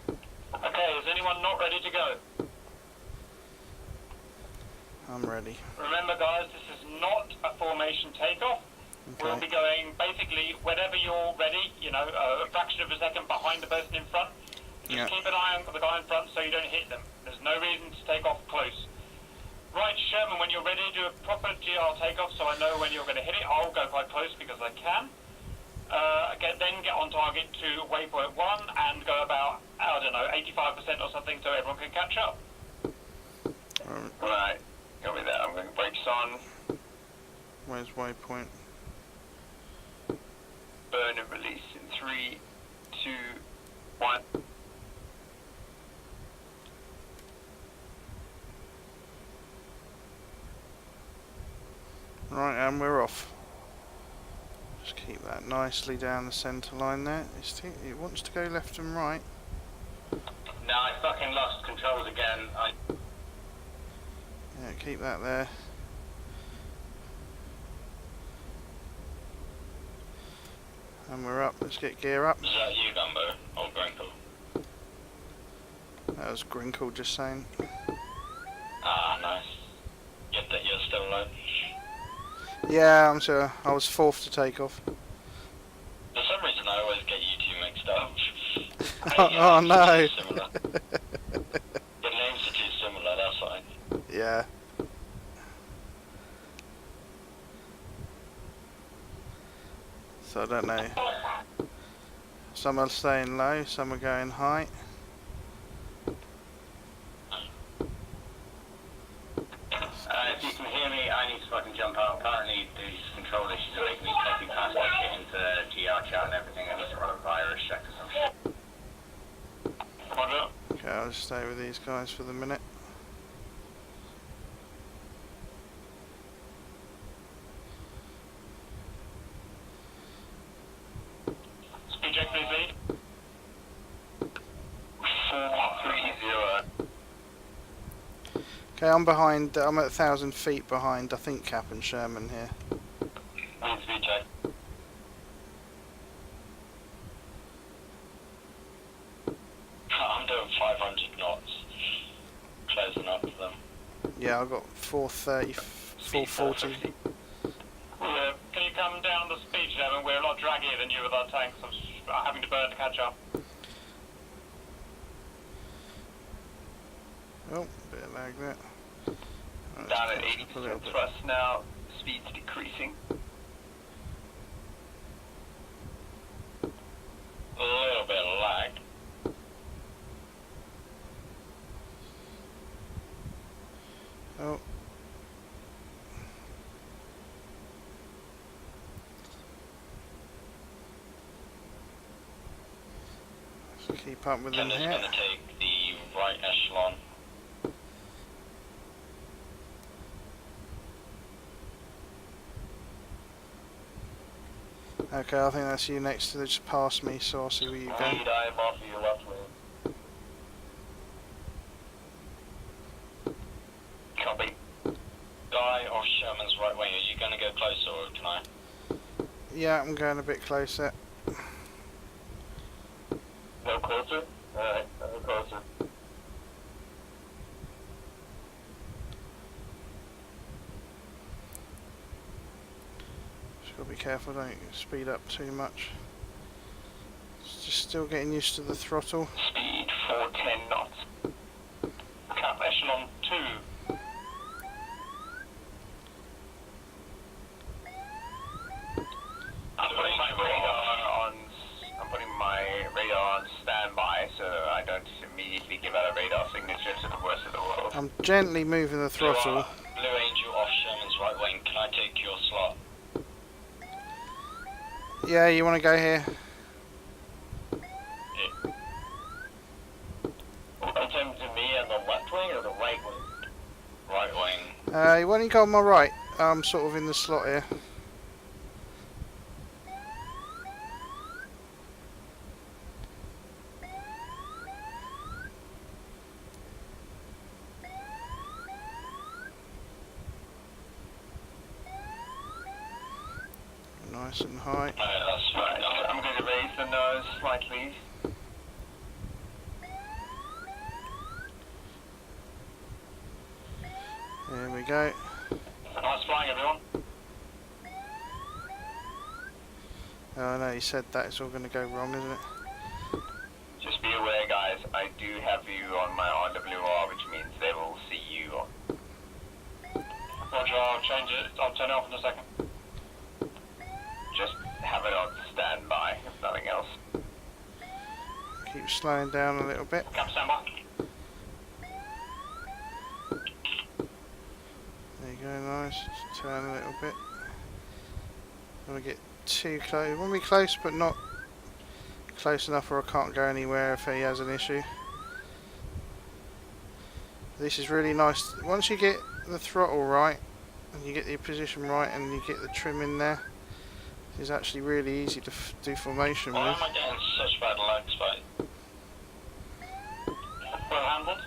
is anyone not ready to go? I'm ready. Remember guys, this is not a formation takeoff. We'll be going basically whenever you're ready, you know, a fraction of a second behind the person in front. Just keep an eye on the guy in front so you don't hit them. There's no reason to take off close. Right, Sherman, when you're ready, do a proper GR takeoff so I know when you're going to hit it. I'll go quite close because I can. Then get on target to waypoint 1 and go about, I don't know, 85% or something so everyone can catch up. Right, got me there. I'm going brakes on. Where's waypoint? Burn and release in 3, 2, 1. Right, and we're off. Just keep that nicely down the centre line there. It wants to go left and right. No, I fucking lost controls again. Yeah, keep that there. And we're up. Let's get gear up. Is that you, Gumbo? Or Grinkle? That was Grinkle just saying. Ah, nice. You're still alone? Yeah, I'm sure. I was 4th to take off. For some reason I always get you two mixed up. Oh no! Your names are too similar, that's why. Yeah. So I don't know. Some are staying low, some are going high. If you can hear me, I need to fucking jump out. Apparently these control issues are making me copy past that shit into GR chat and everything. I need to run a virus check or some shit. Roger. Okay, I'll I'll just stay with these guys for the minute. Speed check, please, lead. 430. Okay, I'm behind. I'm at 1,000 feet behind. I think Cap and Sherman here. Lead speed check. I'm doing 500 knots. Closing up to them. Yeah, I've got 430, 440. Yeah, can you come down the speed level? We're a lot draggier than you with our tanks. I'm having to burn to catch up. Oh, bit of lag there. Right, Down at let's catch up a little 80% bit. thrust now. Speed's decreasing. A little bit of lag. Oh. Let's keep up with them Tender's here. going to take the right echelon. Okay, I think that's you next. They just passed me, so I'll see where you go. Lead eye off of your left wing. Copy. Guy off Sherman's right wing. Are you going to go closer or can I? Yeah, I'm going a bit closer. No closer? Alright, no closer. Just gotta be careful, don't speed up too much. Just still getting used to the throttle. Speed 410 knots. Cap echelon 2. I'm putting my radar on standby so I don't immediately give out a radar signature to the worst of the world. I'm gently moving the throttle. Blue Angel off Sherman's right wing. Can I take your slot? Yeah, you want to go here? In terms of me on the left wing or the right wing? Right wing. Why don't you go on my right? I'm sort of in the slot here. Nice and high. That's fine. I'm going to raise the nose slightly. There we go. Nice flying, everyone. Oh, I know you said that. It's all going to go wrong, isn't it? Just be aware, guys, I do have you on my RWR, which means they will see you on. Roger, I'll change it. I'll turn it off in a second. Just have it on standby, if nothing else. Keep slowing down a little bit. Cap standby. There you go, nice. Just turn a little bit. Don't want to get too close. I want to be close, but not close enough where I can't go anywhere if he has an issue. This is really nice. Once you get the throttle right, and you get the position right, and you get the trim in there, it's actually really easy to do formation Why with. am I getting such bad lag spike? Well handled.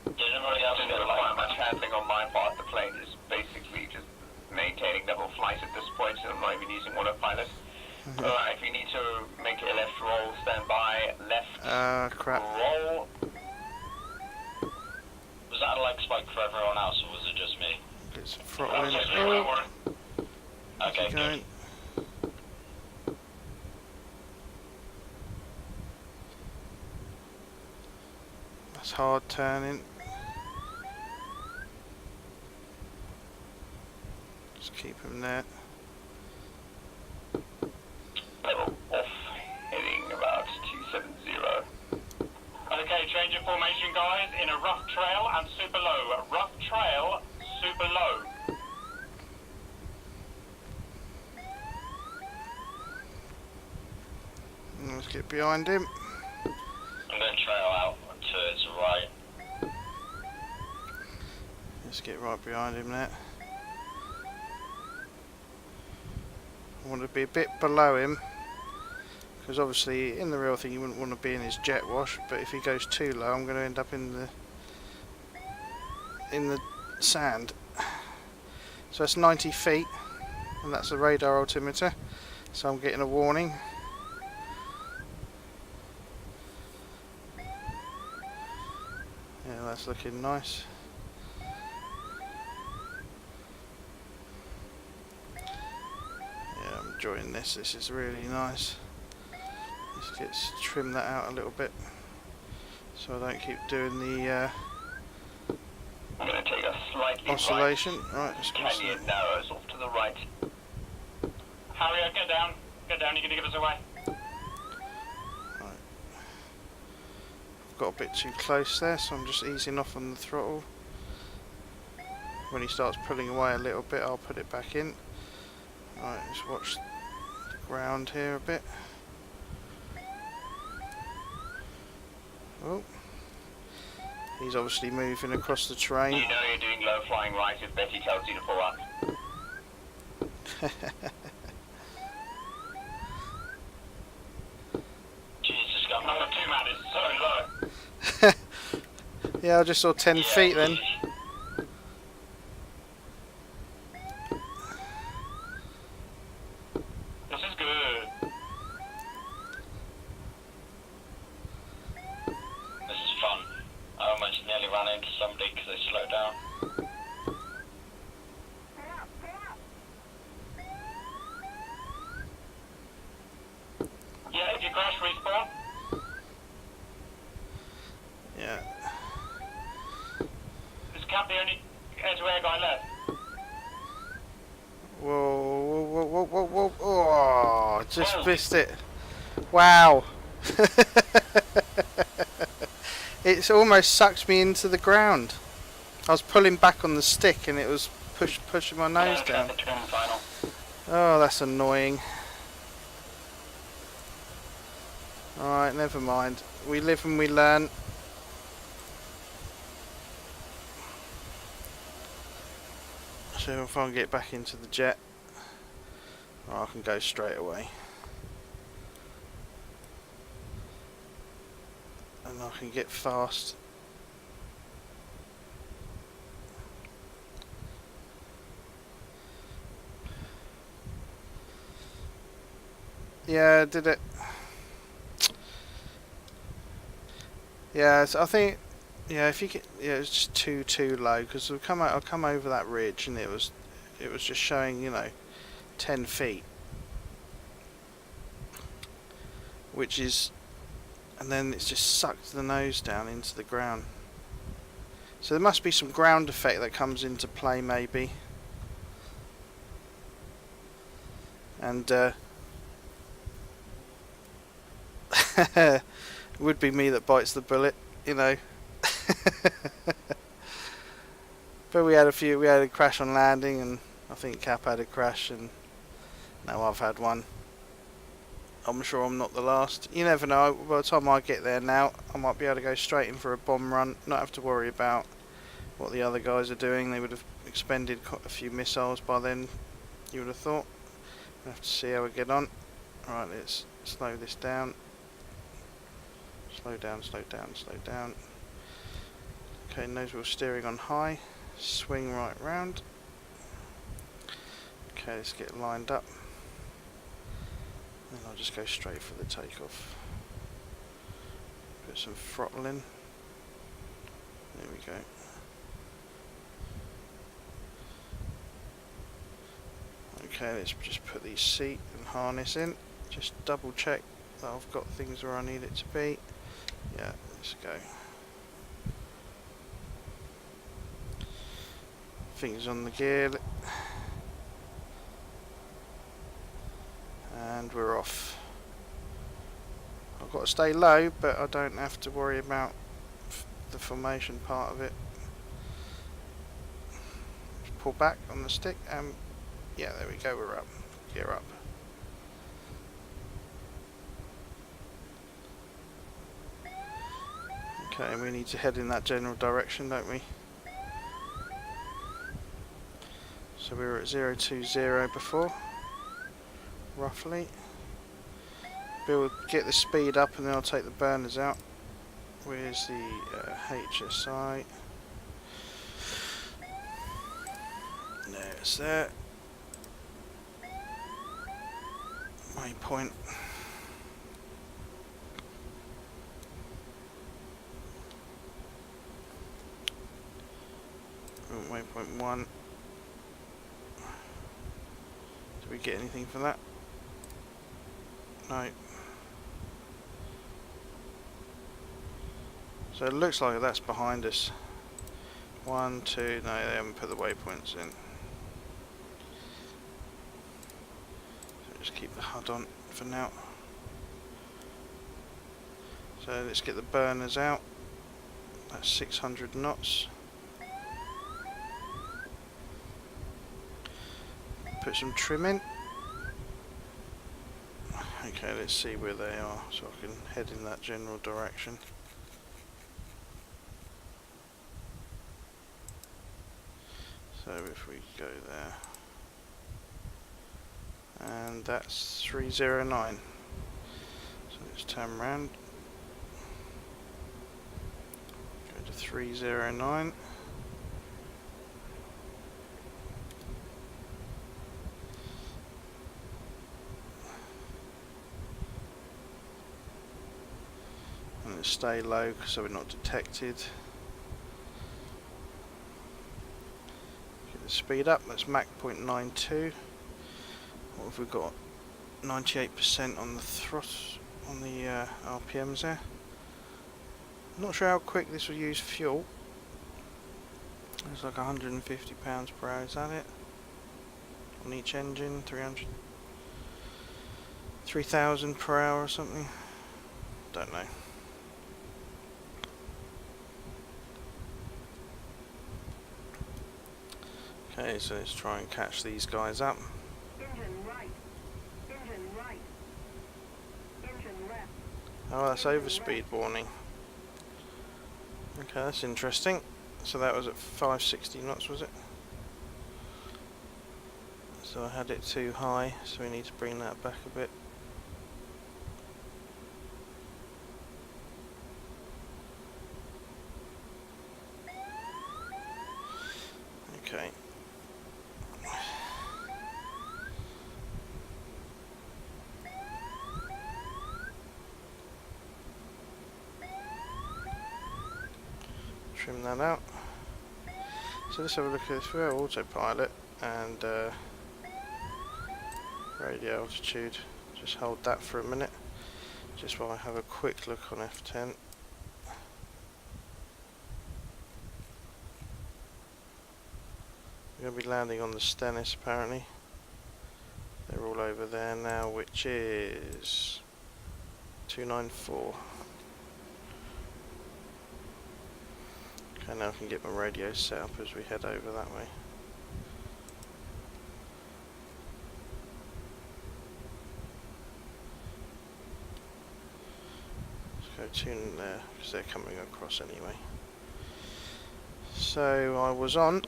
Did anybody else get quite much handling on my part? The plane is basically just maintaining level flight at this point, so I'm not even using autopilot. Alright, if you need to make a left roll, stand by. Left Crap. roll. Was that a lag spike for everyone else, or was it just me? Get some throttle in. Just me, Oh, okay, keep going. That's hard turning. Just keep him there. Level off, heading about 270. Okay, change of formation, guys, in a rough trail and super low. Rough trail, super low. Let's get behind him. I'm going to trail out to his right. Let's get right behind him there. I want to be a bit below him, because obviously in the real thing you wouldn't want to be in his jet wash, but if he goes too low I'm going to end up in the sand. So that's 90 feet, and that's the radar altimeter, so I'm getting a warning. Yeah, that's looking nice. Yeah, I'm enjoying this. This is really nice. Let's trim that out a little bit, so I don't keep doing the I'm going to take a slightly oscillation. Right, let's go. Canyon narrows off to the right. Harrier, get down. Get down, you're going to give us away. Right. I've got a bit too close there, so I'm just easing off on the throttle. When he starts pulling away a little bit, I'll put it back in. Right, let's watch the ground here a bit. Oh. He's obviously moving across the terrain. You know you're doing low flying right if Betty tells you to pull up. Jesus God, number 2 man is so low. Yeah, I just saw 10 feet then. This is good. This is fun. I almost nearly ran into somebody because they slowed down. Yeah, if you crash, respawn. Yeah. Is Cap the only air-to-air guy left? Whoa, whoa, whoa, whoa, whoa, whoa. Oh, just missed it. Wow. It's almost sucked me into the ground. I was pulling back on the stick and it was pushing my nose down. Oh, that's annoying. Alright, never mind. We live and we learn. So if I can get back into the jet, I can go straight away. And I can get fast. Yeah, did it. Yeah, so I think, yeah, if you get, yeah, it's just too low, because I'll come over that ridge and it was just showing, you know, 10 feet, which is, and then it's just sucked the nose down into the ground. So there must be some ground effect that comes into play, maybe. And would be me that bites the bullet, you know. But we had a crash on landing, and I think Cap had a crash, and now I've had one. I'm sure I'm not the last. You never know. By the time I get there now, I might be able to go straight in for a bomb run, not have to worry about what the other guys are doing. They would have expended a few missiles by then, you would have thought. We'll have to see how we get on. Alright, let's slow this down. Slow down, slow down, slow down. Okay, nose wheel steering on high. Swing right round. Okay, let's get lined up. And I'll just go straight for the takeoff. Put some throttle in. There we go. Okay, let's just put the seat and harness in. Just double check that I've got things where I need it to be. Yeah, let's go. Fingers on the gear. And we're off. I've got to stay low, but I don't have to worry about the formation part of it. Just pull back on the stick and yeah, there we go, we're up. Gear up. Okay, we need to head in that general direction, don't we? So we were at 020 before, roughly. We'll get the speed up and then I'll take the burners out. Where's the HSI? There's that. Waypoint. Waypoint 1. Did we get anything for that? No. So it looks like that's behind us. 1, 2, no, they haven't put the waypoints in. So just keep the HUD on for now. So let's get the burners out. That's 600 knots. Put some trim in. Okay, let's see where they are so I can head in that general direction. So if we go there, and that's 309. So let's turn around. Go to 309. And let's stay low so we're not detected. Speed up, that's Mach 0.92. What have we got? 98% on the thrust, on the RPMs there. Not sure how quick this will use fuel. It's like 150 pounds per hour, is that it? On each engine, 3,000 per hour or something? Don't know. Okay, so let's try and catch these guys up. Oh, that's overspeed warning. Okay, that's interesting. So that was at 560 knots, was it? So I had it too high, so we need to bring that back a bit. Okay. Trim that out. So let's have a look at this. We're autopilot and radio altitude. Just hold that for a minute, just while I have a quick look on F10. We're going to be landing on the Stennis apparently. They're all over there now, which is 294. Okay, now I can get my radio set up as we head over that way. Let's go tune there, because they're coming across anyway. So I was on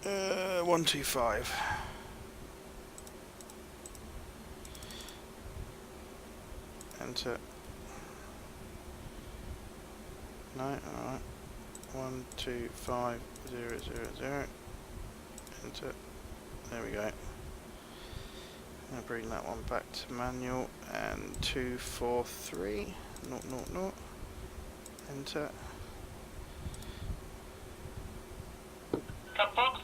125. Enter. No, alright. 125 000. Enter. There we go. I'll bring that one back to manual and 243 000. Enter. Cap Fox.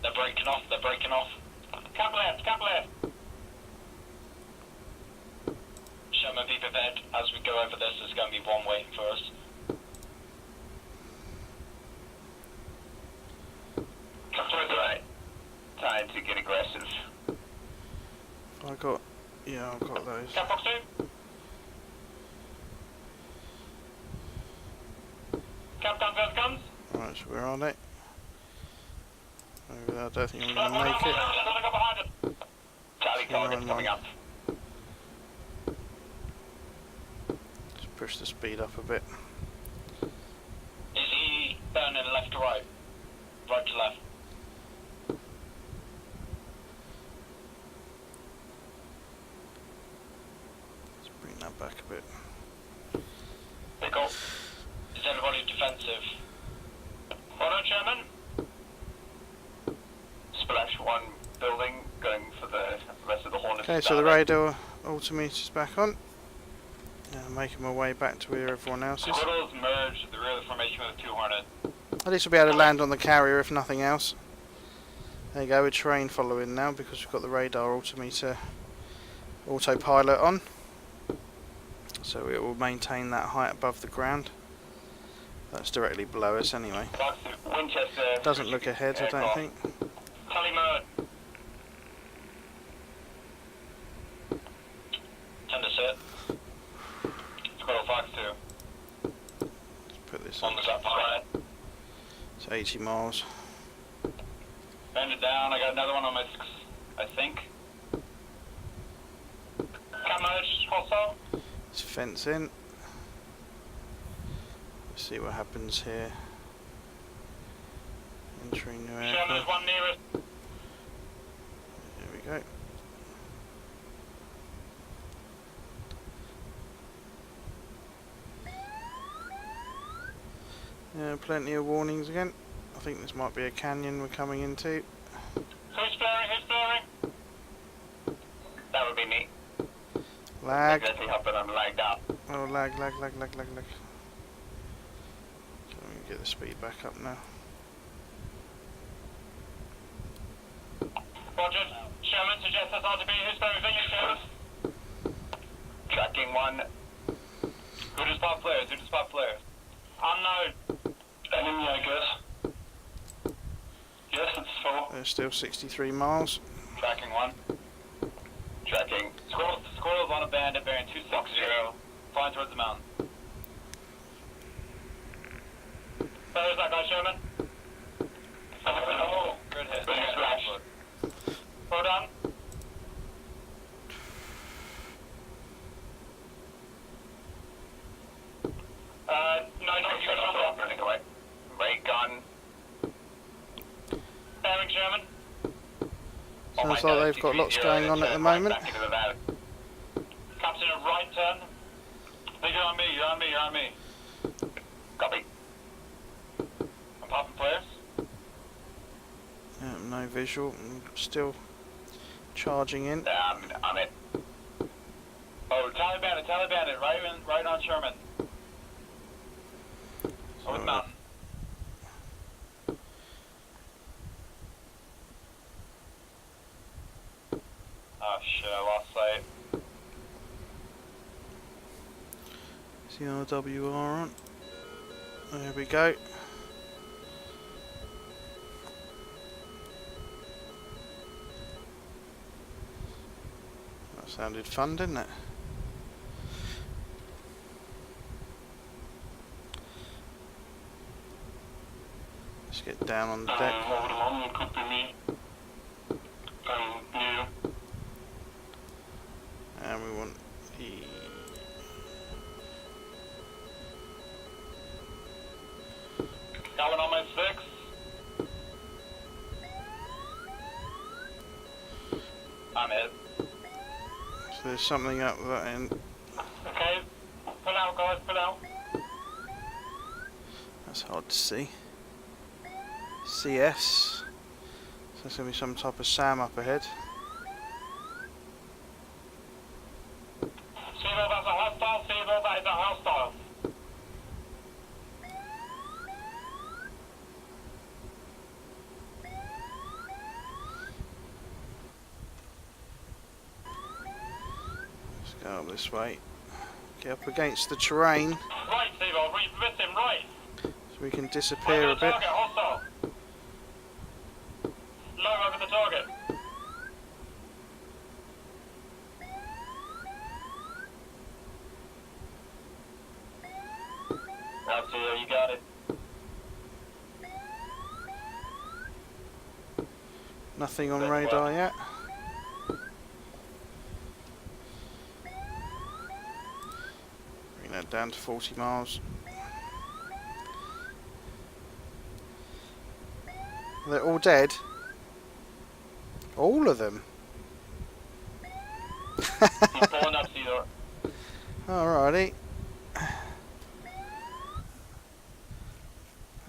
They're breaking off, they're breaking off. Cap left, cap left. Show my beep ahead. As we go over this, there's going to be one waiting for us. Come to the right. Time to get aggressive. I've got those. Cap Fox 2. Cap down first guns. Right, so where are they? Over there, I don't think I'm going to make it. Charlie target's coming up. Just push the speed up a bit. Turn in left to right. Right to left. Let's bring that back a bit. Pickle. Is everybody defensive? Order, Chairman. Splash 1 building, going for the rest of the Hornets. Okay, so the radar altimeter's back on. Making my way back to where everyone else is. Squirrels merged the rear formation with 2 Hornet. At least we'll be able to land on the carrier if nothing else. There you go, with terrain following now because we've got the radar altimeter autopilot on. So it will maintain that height above the ground. That's directly below us anyway. Winchester. Doesn't look ahead, I don't think. Tally mode. Tend to sit. Squirrel Fox 2. Let's put this On on. the top side. It's 80 miles. Bend it down. I got another one on my 6, I think. Cat merge also. Let's fence in. Let's see what happens here. Entering new Sherman's aircraft. one nearest. There we go. Yeah, plenty of warnings again. I think this might be a canyon we're coming into. Who's flaring? Who's flaring? That would be me. Lag. Exactly happened. I'm lagged out. Oh, lag. Can we get the speed back up now? Roger. Sherman suggests that's RTB. Who's flaring? Vineyard Sherman. Tracking 1. Who does spot flares? Unknown. Enemy, I guess. Yes, it's 4. There's still 63 miles. Tracking 1. Tracking. Squirrels on a bandit bearing 260. Flying towards the mountain. Where's that guy, Sherman? Oh, good hit. Good splash. Well done. No, running away. Ray gun. Bearing Sherman. Sounds like they've got lots going on at the moment. Captain, a right turn. You're on me. Copy. I'm popping flares. No visual. I'm still charging in. I'm it. Oh, Taliban it, right on Sherman. Over the mountain. Oh shit, I lost sight. CRWR on. There we go. That sounded fun, didn't it? Let's get down on the deck. Over the mountain could be me. Near. And we want the... Got one on my 6. I'm it. So there's something up that end. Okay, pull out guys, pull out. That's hard to see. CS. So there's going to be some type of SAM up ahead. Seagull, that's a hostile. Seagull, that is a hostile. Let's go up this way. Get up against the terrain Right, Seagull, miss him, right. so we can disappear a bit. Target, hostile. Low over the target. That's you got it. Nothing on radar yet. Bring that down to 40 miles. They're all dead. All of them. I'm pulling up, Theodore. Alrighty.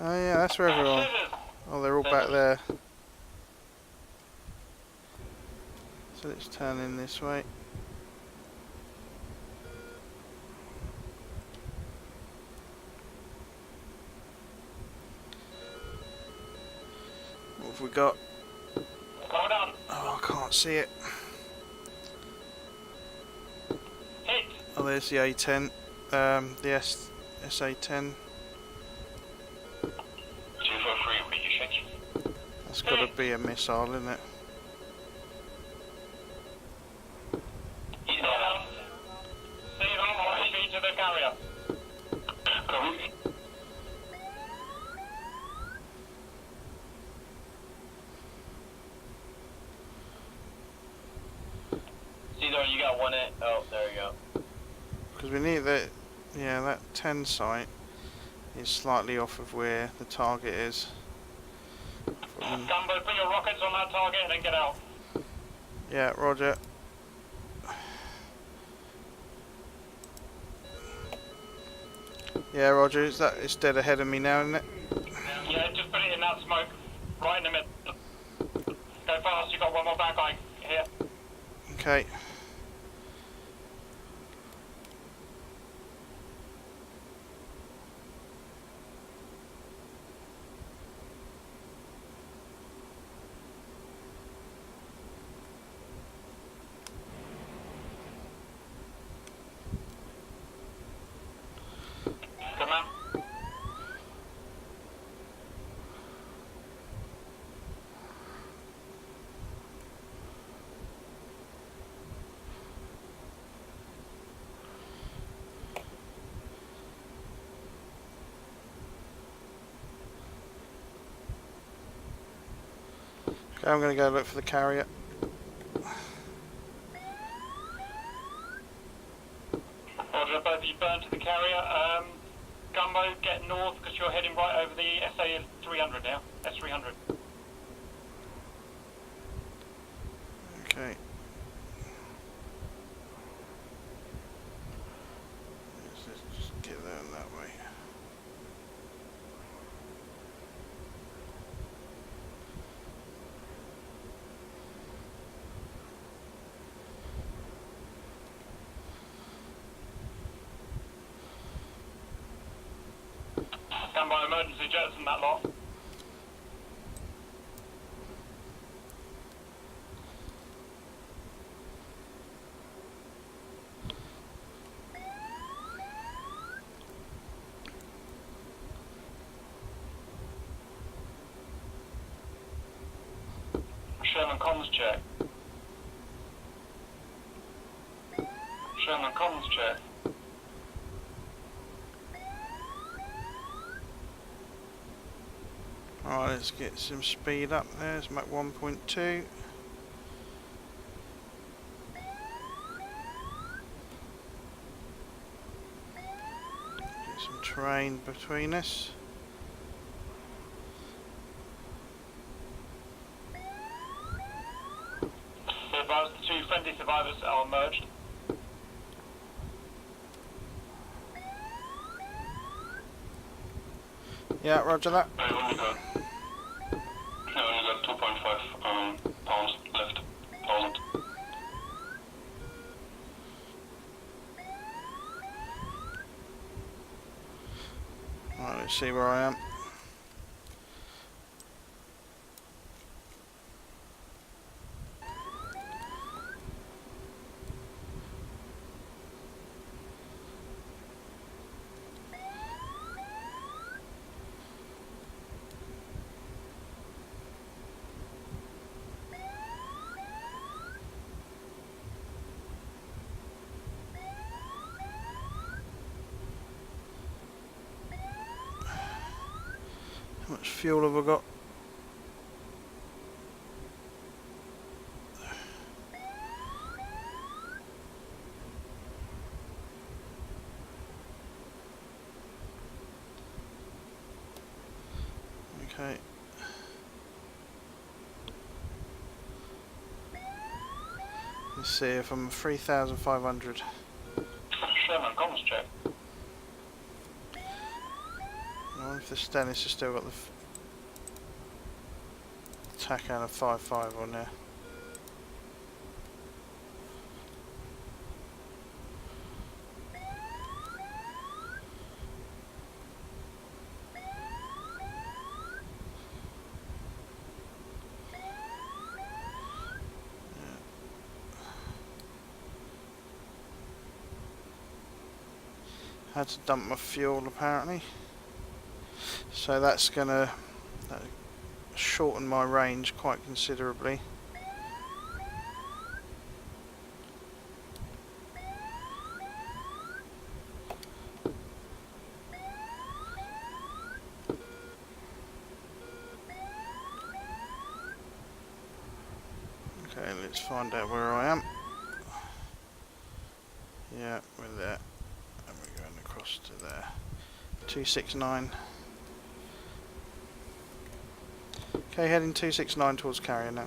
Oh yeah, that's where everyone. Oh, they're all back there. So let's turn in this way. What have we got? Hold on. Oh, I can't see it. Hit. Oh, there's the A10. The SA10. 243, will you shake? That's got to be a missile, isn't it? He's down. Steve, I'm on speed to the carrier. Come. Theodore, you got one in. Oh, there you go. Because we need that. Yeah, that 10 site is slightly off of where the target is. Gumbo, put your rockets on that target and then get out. Yeah, roger. Yeah, roger. Is that? It's dead ahead of me now, isn't it? Yeah, just put it in that smoke. Right in the middle. Go fast, you got one more bad guy here. Okay. Come on. Okay, I'm going to go look for the carrier. Roger, both of you burn to the carrier. Gumbo, get north because you're heading right over the SA 300 now. S300. Okay. Let's just get there that way. Gumbo, emergency jettison that lot. Sherman comms check. Sherman comms check. Alright, let's get some speed up there. It's Mach 1.2. Get some terrain between us. Be advised, the two friendly survivors are merged. Yeah, roger that. I only got 2.5 pounds left. 1,000. Alright, let's see where I am. How much fuel have I got? Okay. Let's see if I'm 3,500. Sherman, comms check. I wonder if the Stennis has still got the tack out of 5.5 on there. Had to dump my fuel apparently, so that's gonna shorten my range quite considerably. Okay, let's find out where I am. Yeah, we're there. And we're going across to there. 269. Okay, heading 269 towards carrier now.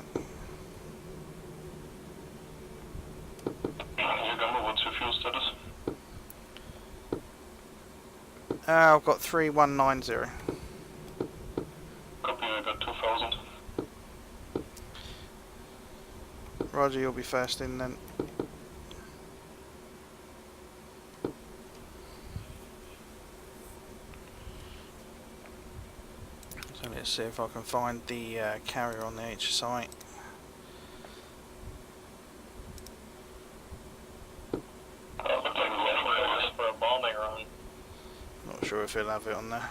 Gumbo, what's your fuel status? I've got 3190. Copy, I got 2000. Roger, you'll be first in then. So let's see if I can find the carrier on the HSI. Looks like we're for a bombing run. Not sure if he'll have it on there.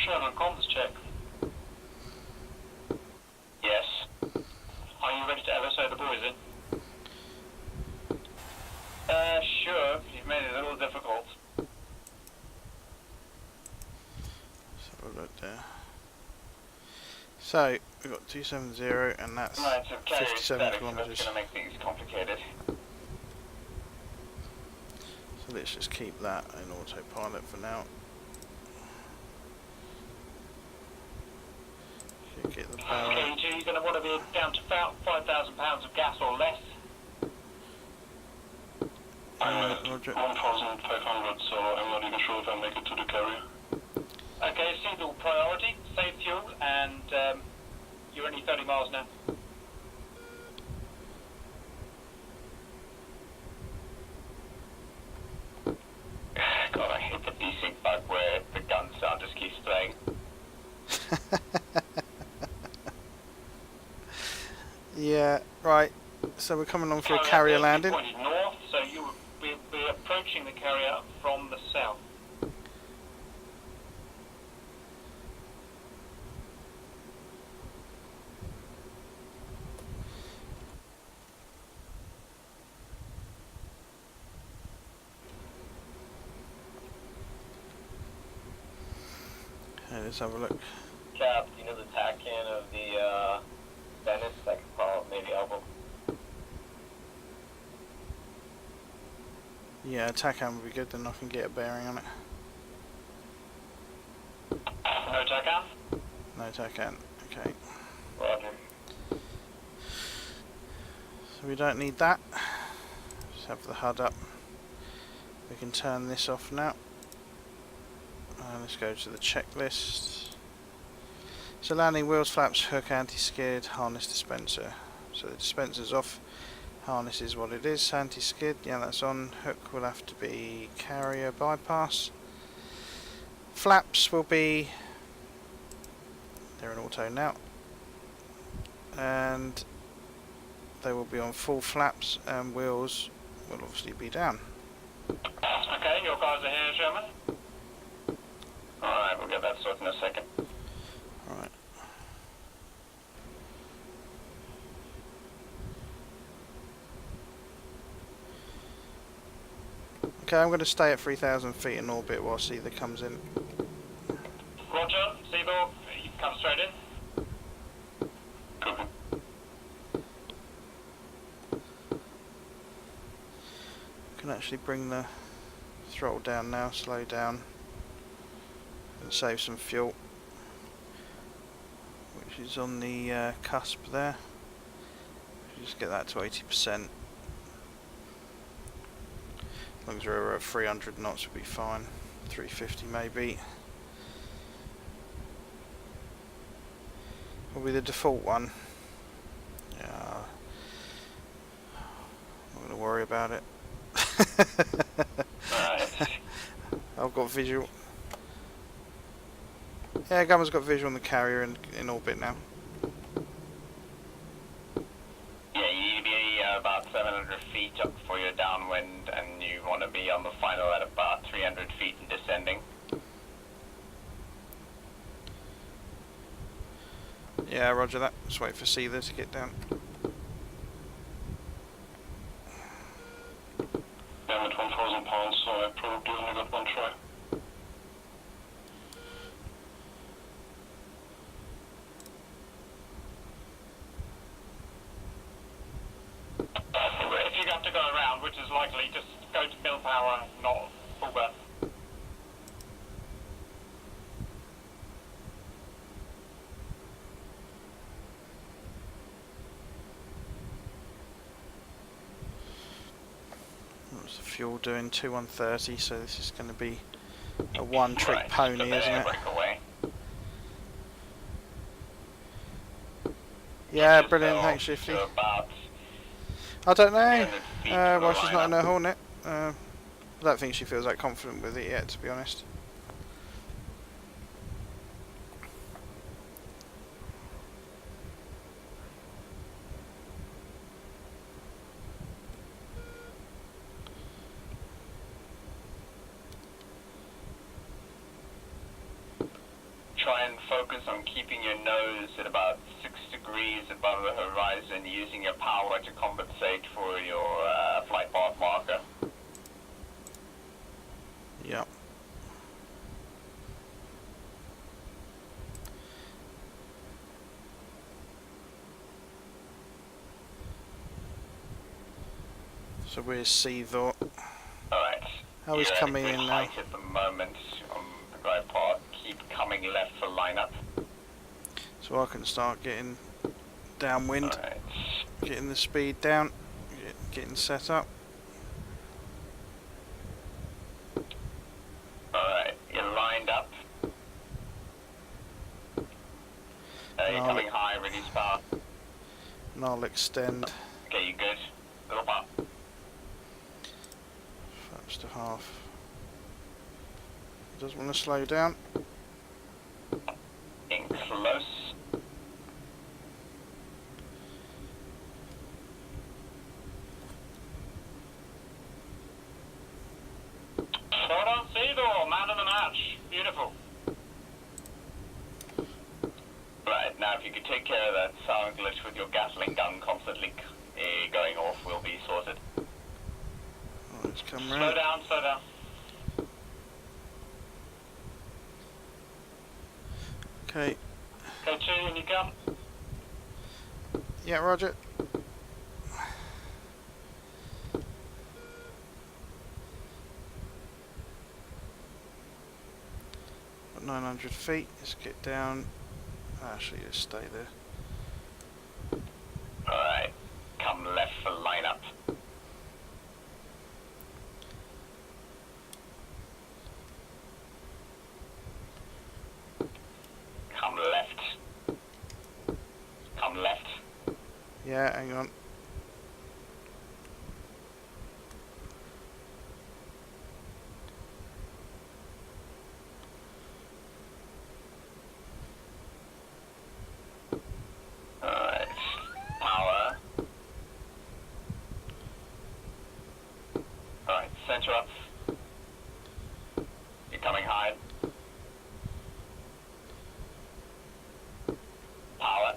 Sherman, comms check. Yes. Are you ready to LSO the boys in? Sure. You've made it a little difficult. Let's have a look there. So we've got 270 and that's Right, so carry 57 static, so kilometres. that's going to make things complicated. So let's just keep that in autopilot for now. Should get the power. KG, you're going to want to be down to about 5,000 pounds of gas or less. I'm at Roger. 1,500, so I'm not even sure if I make it to the carrier. Okay, single priority, save fuel, and you're only 30 miles now. God, I hate the desync bug where the gun sound just keeps playing. Yeah, right. So we're coming on for a carrier landing. Pointed north, so you will be approaching the carrier from the south. Okay, let's have a look. Cap, do you know the tack can of the Venice? That could probably maybe help him. Yeah, TACAN would be good, then I can get a bearing on it. No TACAN? No TACAN, okay. Roger. So we don't need that. Just have the HUD up. We can turn this off now. Let's go to the checklist. So landing wheels, flaps, hook, anti-skid, harness dispenser. So the dispenser's off. Harness is what it is. Anti-skid, yeah, that's on. Hook will have to be carrier bypass. Flaps will be, they're in auto now, and they will be on full flaps, and wheels will obviously be down. Okay, your guys are here, Sherman. Alright, we'll get that sorted in a second. Alright. Okay, I'm going to stay at 3,000 feet in orbit whilst either comes in. Roger. Seagull, you can come straight in. Copy. Can actually bring the throttle down now, slow down, and save some fuel, which is on the cusp there. Just get that to 80%. As long as we're at 300 knots, we'll be fine. 350 maybe. Will be the default one. Yeah, I'm not going to worry about it. I've got visual. Yeah, Gumbo's got visual on the carrier in orbit now. Yeah, you need to be about 700 feet up before you're downwind, and you want to be on the final at about 300 feet and descending. Yeah, roger that. Just wait for Seether to get down. Yeah, I'm at 1,000 pounds, so I probably only got one try. If you have to go around, which is likely, just go to mill power, not full burn. What's the fuel doing? 2130, so this is going to be a one-trick pony, isn't it? Breakaway. Yeah, brilliant. Thanks, Shifty. So about I don't know 300 feet to why the she's not in lineup. her Hornet. I don't think she feels that confident with it yet, to be honest. Try and focus on keeping your nose at about 6 degrees above the horizon, using your power to compensate for your flight path marker. Yep. So where's Seethor? Alright. Oh, he's You're at coming a good in now. height at the moment on the glide path. Keep coming left for lineup. So I can start getting downwind, Alright. getting the speed down, getting set up. Alright, you're lined up. You're No, coming high, ready power. And I'll extend Okay, you good? Little pop. flaps to half. Doesn't want to slow down. In close. Slow down, Seedor, man of the match. Beautiful. Right, now if you could take care of that sound glitch with your gasoline gun constantly going off, we'll be sorted. Oh, it's come Slow round. down, slow down. Okay. Okay, 2, when you come. Yeah, roger. Got 900 feet. Let's get down. Actually, just stay there. Alright, come left for lineup. Come left. Come left. Yeah, hang on. Alright, power. Alright, center up. You're coming high. Power.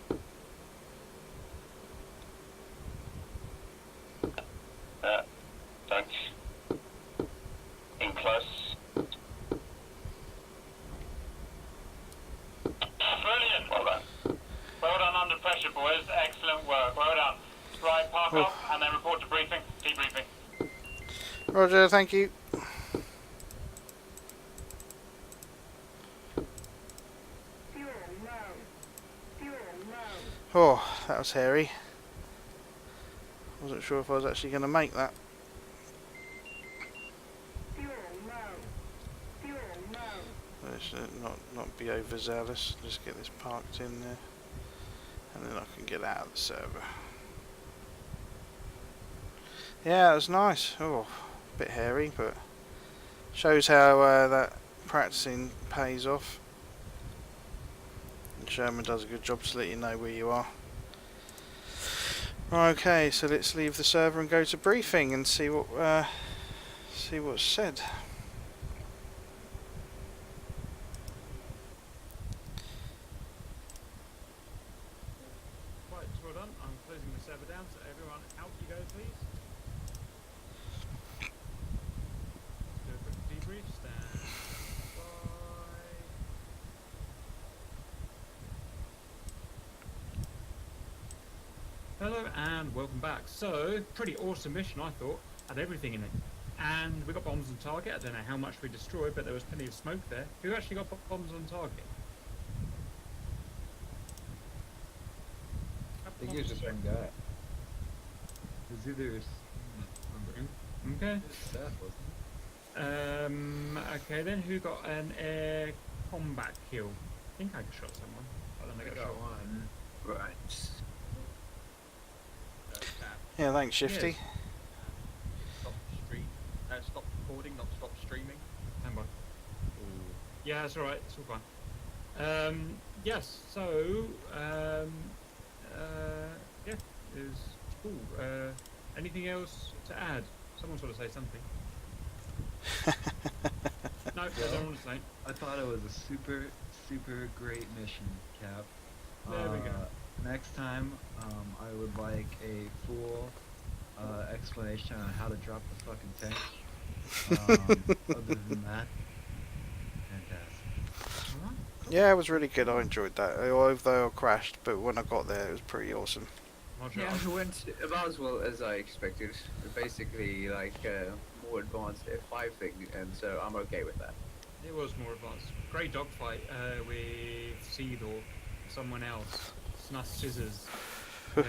Don't. In close. Mark off and then report to briefing. Debriefing. Roger, thank you. Oh, that was hairy. Wasn't sure if I was actually going to make that. Let's not be overzealous. Just get this parked in there, and then I can get out of the server. Yeah, it was nice. Oh, a bit hairy, but shows how that practicing pays off. And Sherman does a good job to let you know where you are. Okay, so let's leave the server and go to briefing and see what's said. Right, it's well done. I'm closing the server down, so everyone out you go, please. Do a quick debrief. Stand by. Hello and welcome back. So, pretty awesome mission, I thought. Had everything in it. And we got bombs on target. I don't know how much we destroyed, but there was plenty of smoke there. Who actually got bombs on target? I think it was just one guy. It was either Okay. Seth, wasn't Okay then, who got an air combat kill? I think I shot someone. I don't think I got one. Right. Yeah, thanks, Shifty. Stop recording, not stop streaming. Stand by. Yeah, that's alright, it's all fine. Yes, so, yeah, is cool. Anything else to add? Someone's got to say something. No, I don't want to say. I thought it was a super great mission, Cap. There we go. Next time, I would like a full explanation on how to drop the fucking tank. Other than that, fantastic. Alright. Yeah, it was really good. I enjoyed that. Although I crashed, but when I got there, it was pretty awesome. Roger. Yeah, it went about as well as I expected. Basically, like more advanced F5 thing, and so I'm okay with that. It was more advanced. Great dogfight with Seed or someone else. Snus Scissors. Yeah.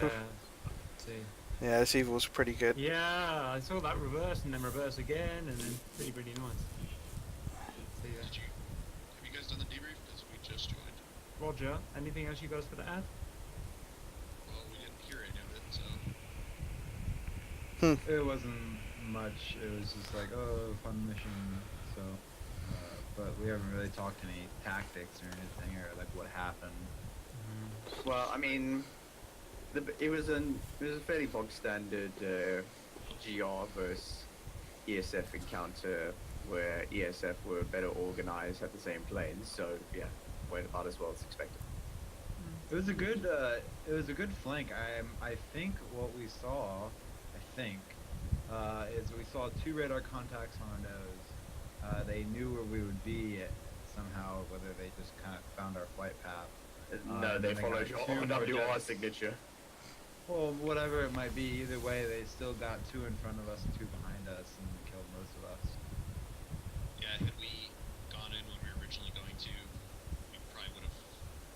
See. Yeah, this evil was pretty good. Yeah, I saw that reverse and then reverse again, and then pretty nice. See ya. Have you guys done the debrief? Because we just joined. Roger, anything else you guys got to add? Well, we didn't hear any of it, so. It wasn't much. It was just like, oh, fun mission. So, but we haven't really talked any tactics or anything, or like what happened. Well, I mean, it was a fairly bog standard GR versus ESF encounter where ESF were better organized at the same planes. So yeah, went about as well as expected. It was a good flank. I think what we saw, is we saw 2 radar contacts on our nose. They knew where we would be somehow, whether they just kind of found our flight path. No, they followed your WR signature. Well, whatever it might be, either way, they still got 2 in front of us and 2 behind us and killed most of us. Yeah, had we gone in when we were originally going to, we probably would have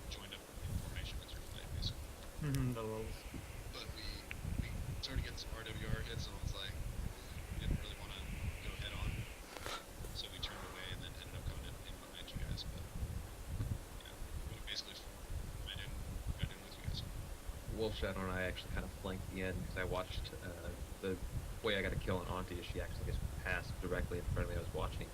joined up in formation with your flight, basically. The rolls. But we started getting some RWR hits, and I was like, we didn't really want to go head on. So we turned away and then ended up coming in behind you guys. But yeah, we basically got in with you guys. Wolf Shadow and I actually kind of flanked the end because I watched the way I got a kill on Auntie. She actually just passed directly in front of me. I was watching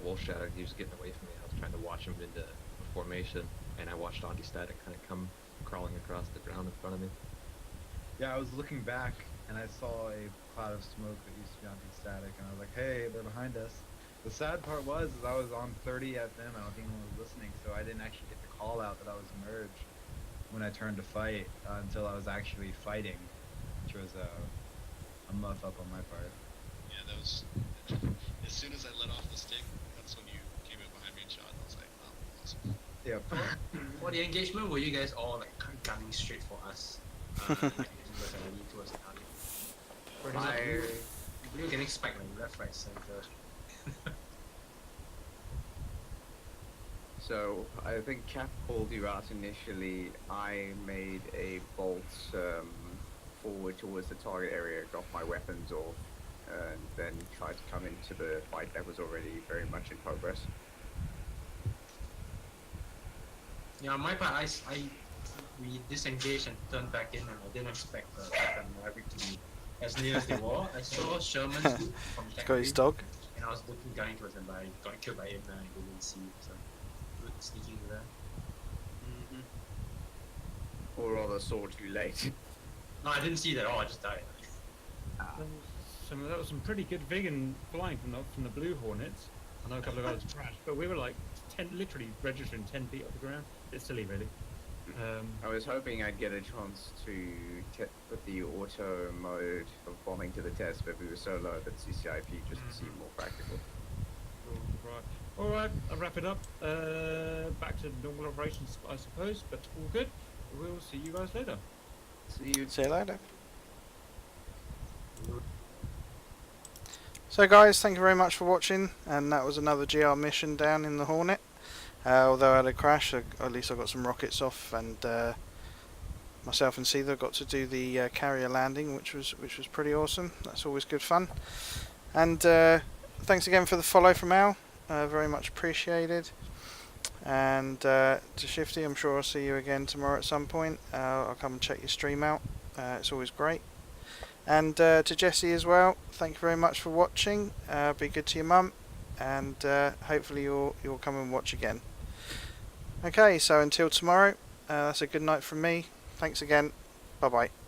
Wolf Shadow. He was getting away from me. I was trying to watch him into formation, and I watched Auntie Static kind of come crawling across the ground in front of me. Yeah, I was looking back and I saw a cloud of smoke that used to be anti-static, and I was like, hey, they're behind us. The sad part was I was on 30 FM. I don't think anyone was listening, so I didn't actually get the call out that I was emerged when I turned to fight until I was actually fighting, which was a muff up on my part. Yeah, that was as soon as I let off the stick, that's when you came in behind me and shot, and I was like, oh, awesome. Yep. For the engagement, were you guys all like gunning straight for us? was already towards the target. For I- example, blue getting spiked like left, right, center. So I think Cap called you out initially. I made a bolt forward towards the target area, got my weapons off, and then tried to come into the fight that was already very much in progress. Yeah, on my part, we disengaged and turned back in, and I didn't expect the Captain Maverick to be as near as they were. I saw Sherman's group from He's Tech got his 3, dog. and I was looking down towards them, but I got killed by him and I didn't see it, so good sneaking there. Or rather, saw too late. No, I didn't see that at all, I just died. That was some pretty good vegan flying from the blue Hornets. I know a couple of others crashed, but we were like literally registering 10 feet off the ground. It's silly, really. I was hoping I'd get a chance to put the auto mode of bombing to the test, but we were so low that CCIP just seemed more practical. Right. All right. I'll wrap it up. Back to normal operations, I suppose. But all good. We'll see you guys later. See you. See you later. So guys, thank you very much for watching, and that was another GR mission down in the Hornet. Although I had a crash, at least I got some rockets off, and myself and Seether got to do the carrier landing, which was pretty awesome. That's always good fun. And thanks again for the follow from Al, very much appreciated. And to Shifty, I'm sure I'll see you again tomorrow at some point. I'll come and check your stream out. It's always great. And to Jesse as well, thank you very much for watching. Be good to your mum, and hopefully you'll come and watch again. Okay, so until tomorrow, that's a good night from me. Thanks again. Bye bye.